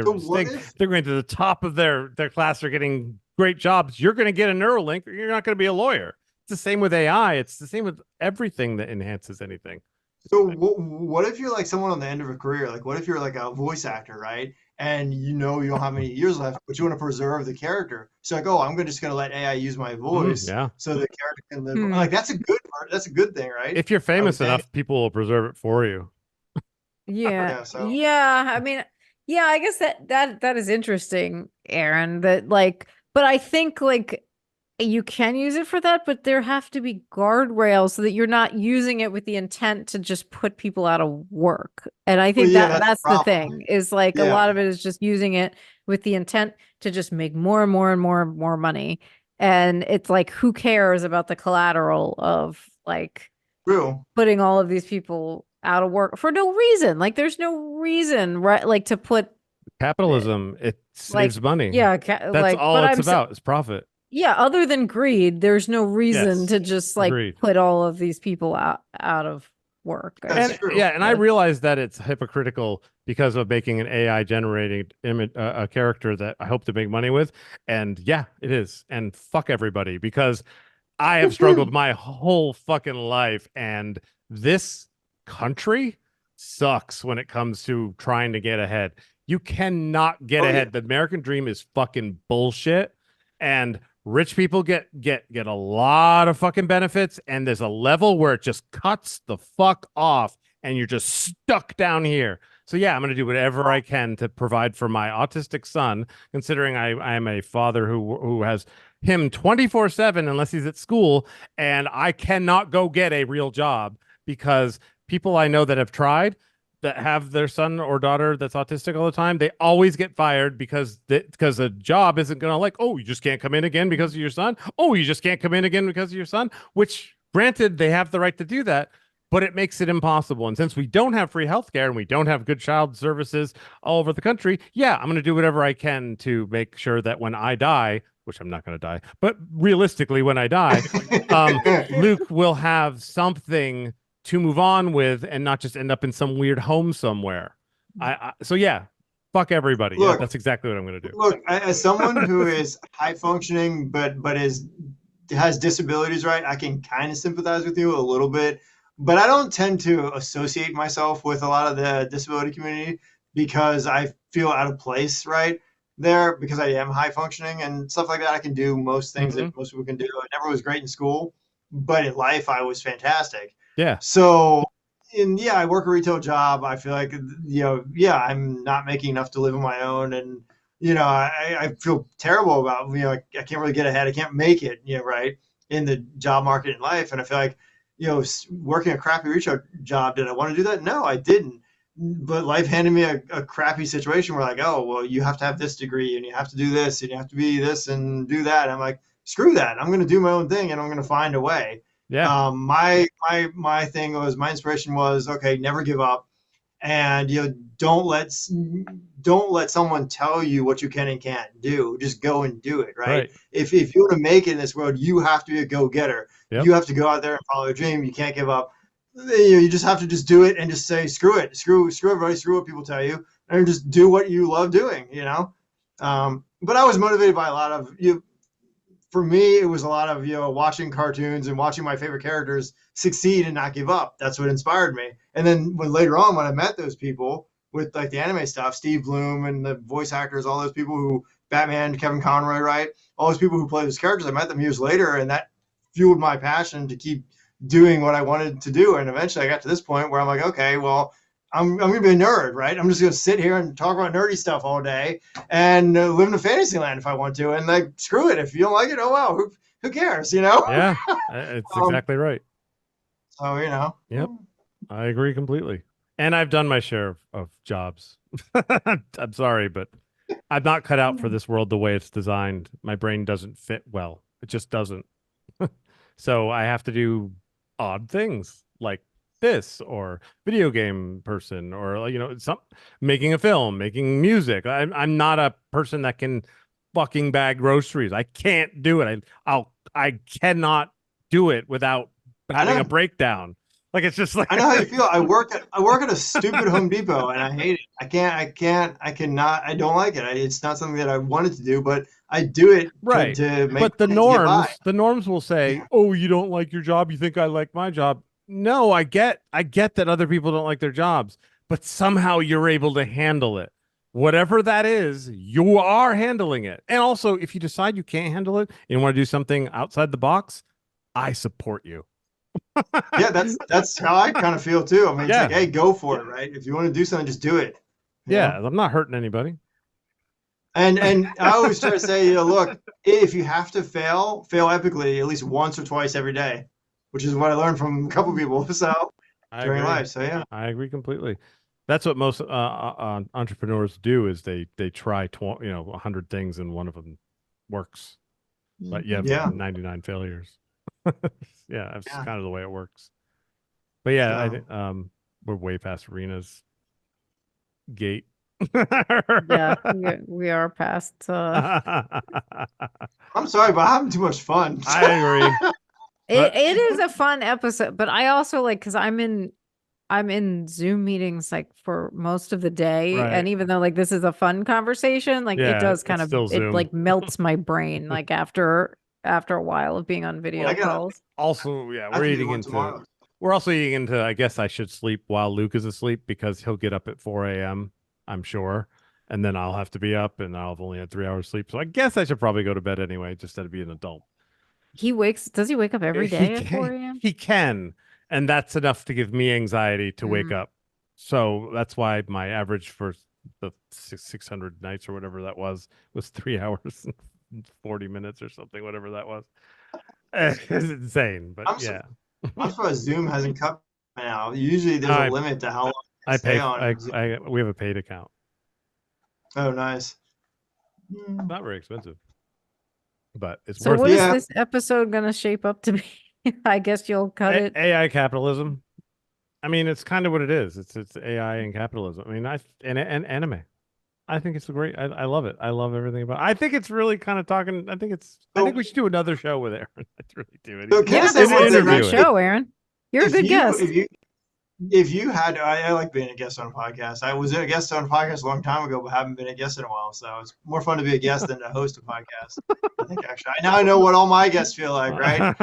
B: So what
A: thing.
B: if
A: They're going to the top of their class. They're getting great jobs. You're going to get a Neuralink, or you're not going to be a lawyer. It's the same with AI. It's the same with everything that enhances anything.
B: so what if you're like someone on the end of a career? Like what if you're like a voice actor, right? And you know you don't have many years left, but you want to preserve the character. So like, oh, just gonna let AI use my voice
A: Yeah.
B: so the character can live.
C: Hmm.
B: Like that's a good part. That's a good thing, right?
A: If you're
B: I would
A: famous
B: think.
A: enough, people will preserve it for you.
C: Yeah.
B: Yeah. So
C: Yeah. I mean, yeah, I guess that is interesting, Aaron. That like, but I think like you can use it for that, but there have to be guardrails so that you're not using it with the intent to just put people out of work. And I
B: well,
C: think
B: yeah,
C: that
B: that's the
C: that's the
B: problem.
C: thing is like a
B: Yeah.
C: lot of it is just using it with the intent to just make more and more and more and more money. And it's like, who cares about the collateral of like
B: True.
C: putting all of these people out of work for no reason? Like, there's no reason, right? Like to put
A: Capitalism, it
C: like,
A: saves money.
C: yeah,
A: That's
C: like,
A: all
C: but
A: it's about is profit.
C: yeah, other than greed, there's no reason
A: Yes,
C: to just like
A: agreed.
C: put all of these people out of work.
B: That's
A: And
B: true.
A: yeah, and I realize that it's hypocritical because of making an AI generated image, a character that I hope to make money with. And yeah, it is. And fuck everybody because I have struggled my whole fucking life, and this country sucks when it comes to trying to get ahead. You cannot get
B: Oh yeah.
A: ahead. The American dream is fucking bullshit, and rich people get a lot of fucking benefits, and there's a level where it just cuts the fuck off, and you're just stuck down here. So yeah, I'm going to do whatever I can to provide for my autistic son, considering I am a father who has him 24/7 unless he's at school, and I cannot go get a real job because people I know that have tried that have their son or daughter that's autistic all the time, they always get fired because the job isn't going to like, oh, you just can't come in again because of your son. Oh, you just can't come in again because of your son, which granted, they have the right to do that, but it makes it impossible. And since we don't have free healthcare and we don't have good child services all over the country, yeah, I'm going to do whatever I can to make sure that when I die, which I'm not going to die, but realistically, when I die, Luke will have something to move on with and not just end up in some weird home somewhere. So yeah, fuck everybody.
B: Look,
A: yeah, that's exactly what I'm going to do.
B: Look, as someone who is high functioning but has disabilities, right? I can kind of sympathize with you a little bit, but I don't tend to associate myself with a lot of the disability community because I feel out of place, right? There, because I am high functioning and stuff like that. I can do most things that most people can do. I never was great in school, but in life I was fantastic.
A: Yeah.
B: So, and yeah, I work a retail job. I feel like, yeah, I'm not making enough to live on my own. And, I feel terrible about, I can't really get ahead. I can't make it, right, in the job market in life. And I feel like, working a crappy retail job, did I want to do that? No, I didn't. But life handed me a crappy situation where like, oh, well, you have to have this degree and you have to do this and you have to be this and do that. And I'm like, screw that. I'm going to do my own thing and I'm going to find a way.
A: Yeah.
B: My thing was, my inspiration was, okay, never give up. And, don't let someone tell you what you can and can't do. Just go and do it. Right. If you want to make it in this world, you have to be a go-getter. Yep. You have to go out there and follow your dream. You can't give up. You just have to just do it and just say, screw it, screw everybody, screw what people tell you, and just do what you love doing, But I was motivated by a lot of, for me, it was a lot of, watching cartoons and watching my favorite characters succeed and not give up. That's what inspired me. And then later on, when I met those people with like the anime stuff, Steve Bloom and the voice actors, all those people who, Batman, Kevin Conroy, right? All those people who play those characters, I met them years later, and that fueled my passion to keep doing what I wanted to do. And eventually I got to this point where I'm like, okay, well, I'm going to be a nerd, right? I'm just going to sit here and talk about nerdy stuff all day and live in a fantasy land if I want to. And like, screw it. If you don't like it, oh, well, who cares,
A: Yeah, it's exactly right.
B: So,
A: Yep, I agree completely. And I've done my share of jobs. I'm sorry, but I'm not cut out for this world the way it's designed. My brain doesn't fit well. It just doesn't. So I have to do odd things like this, or video game person, or making a film, making music. I'm not a person that can fucking bag groceries. I can't do it. I cannot do it without having a breakdown. Like, it's just like,
B: I know how you feel. I work at a stupid Home Depot and I hate it. I cannot, I don't like it. It's not something that I wanted to do, but I do it
A: right.
B: to make
A: but the norms will say, oh, you don't like your job, you think I like my job. No, I get that other people don't like their jobs, but somehow you're able to handle it. Whatever that is, you are handling it. And also, if you decide you can't handle it and you want to do something outside the box, I support you.
B: Yeah, that's how I kind of feel too. I mean, it's like, hey, go for it, right? If you want to do something, just do it.
A: Yeah, I'm not hurting anybody.
B: And I always try to say, look, if you have to fail epically at least once or twice every day, which is what I learned from a couple people during life. So yeah,
A: I agree completely. That's what most entrepreneurs do, is they try 100 things and one of them works, but you have 99 failures. Yeah, that's kind of the way it works. But yeah, I think we're way past Rena's gate.
C: Yeah, we are past.
B: I'm sorry, but I'm having too much fun.
A: I agree.
C: It is a fun episode, but I also like, because I'm in Zoom meetings like for most of the day,
A: right.
C: And even though like this is a fun conversation, like it does kind of it like melts my brain like after a while of being on video calls.
A: Also, we're also eating into, I guess I should sleep while Luke is asleep, because he'll get up at 4 a.m. I'm sure, and then I'll have to be up, and I'll have only had 3 hours sleep. So I guess I should probably go to bed anyway, just to be an adult.
C: Does he wake up every day at 4 a.m.?
A: He can, and that's enough to give me anxiety to wake up. So that's why my average for the 600 nights or whatever that was 3 hours and 40 minutes or something, whatever that was. It's insane, but
B: I'm
A: yeah.
B: I'm surprised Zoom hasn't cut now. Usually there's a
A: I
B: limit to how long you
A: I
B: can stay
A: pay
B: on Zoom.
A: we have a paid account.
B: Oh, nice.
A: Not very expensive, but it's
C: So
A: worth
C: what
A: it.
C: is
B: Yeah.
C: this episode gonna shape up to be? I guess you'll cut it.
A: AI capitalism. I mean, it's kind of what it is. It's AI and capitalism. I mean, and anime. I think it's great. I love it. I love everything about it. I think it's really kind of talking. I think we should do another show with Aaron. I really do.
B: So can I
C: Yeah,
B: say
C: this
B: one
C: is a
B: thing?
C: good
A: Interview it.
C: show, Aaron. You're a good guest.
B: If you had, I like being a guest on a podcast. I was a guest on a podcast a long time ago, but haven't been a guest in a while. So it's more fun to be a guest than to host a podcast. I think actually, now I know what all my guests feel like, right?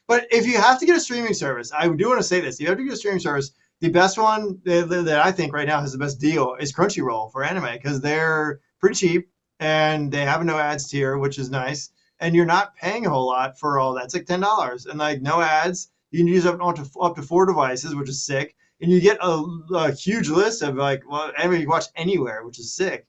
B: But if you have to get a streaming service, I do want to say this: you have to get a streaming service. The best one that I think right now has the best deal is Crunchyroll for anime because they're pretty cheap and they have a no ads tier, which is nice. And you're not paying a whole lot for all that. It's like $10 and like no ads. You can use up to 4 devices, which is sick. And you get a huge list of like anime you can watch anywhere, which is sick.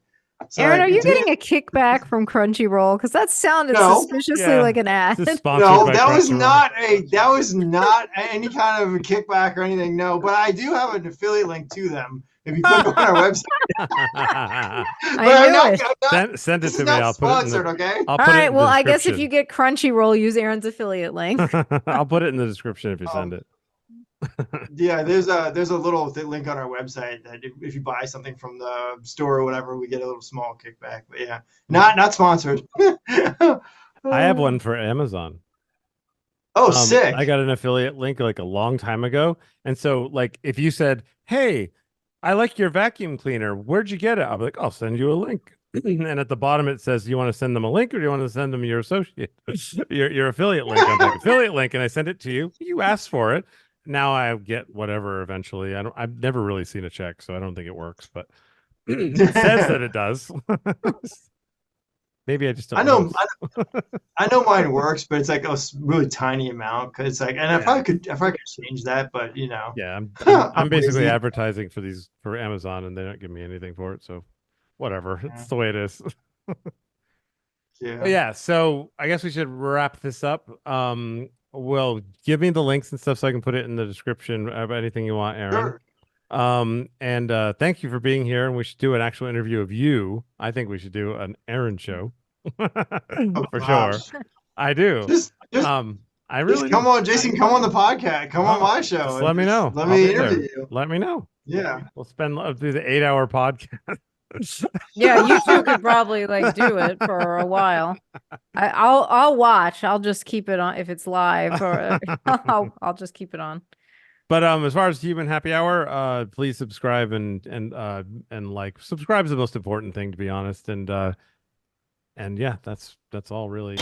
B: So,
C: Aaron,
B: like,
C: are you
B: to me,
C: getting a kickback from Crunchyroll? Because that sounded
B: No.
C: suspiciously
A: Yeah.
C: like an ad.
A: It's sponsored
B: No,
A: by
B: that was
A: Crunchyroll.
B: not any kind of a kickback or anything. No, but I do have an affiliate link to them. If you click on our website,
C: I
B: but
C: knew it.
A: Send it
B: this
A: to
B: is
A: me.
B: not
A: I'll put it in
B: sponsored,
A: the.
B: okay?
A: I'll
C: All
A: put it
C: right.
A: in
C: Well,
A: the
C: I guess if
A: description.
C: you get Crunchyroll, use Aaron's affiliate link.
A: I'll put it in the description if you send it.
B: Yeah, there's a little link on our website that if you buy something from the store or whatever, we get a little small kickback. But yeah, not sponsored.
A: I have one for Amazon.
B: Oh, sick!
A: I got an affiliate link like a long time ago, and so like if you said, "Hey, I like your vacuum cleaner. Where'd you get it?" I'll be like, "I'll send you a link." And at the bottom it says, "You want to send them a link, or do you want to send them your associate, your affiliate link?" I'm like, "Affiliate link," and I send it to you. You asked for it. Now I get whatever eventually. I've never really seen a check, so I don't think it works, but it says that it does. Maybe I just don't
B: I know,
A: know.
B: I know mine works, but it's like a really tiny amount because it's like, and I probably could change that, but you know,
A: Yeah,
B: I'm
A: I'm basically
B: lazy.
A: advertising for Amazon, and they don't give me anything for it. So, whatever. It's the way it is.
B: Yeah.
A: But yeah. So I guess we should wrap this up. Well, give me the links and stuff so I can put it in the description of anything you want, Aaron.
B: Sure.
A: And thank you for being here. And we should do an actual interview of you. I think we should do an Aaron show for sure.
B: Gosh.
A: I do.
B: Just
A: I really
B: come
A: do.
B: on, Jayson, come on the podcast, come on my show.
A: Just let me know.
B: Let
A: I'll
B: me
A: be there.
B: interview you.
A: Let me know.
B: Yeah.
A: We'll do the 8-hour podcast.
C: Yeah, you two could probably like do it for a while. I'll watch. I'll just keep it on if it's live, or I'll just keep it on.
A: But as far as Human Happy Hour, please subscribe and like. Subscribe is the most important thing, to be honest. And yeah, that's all really.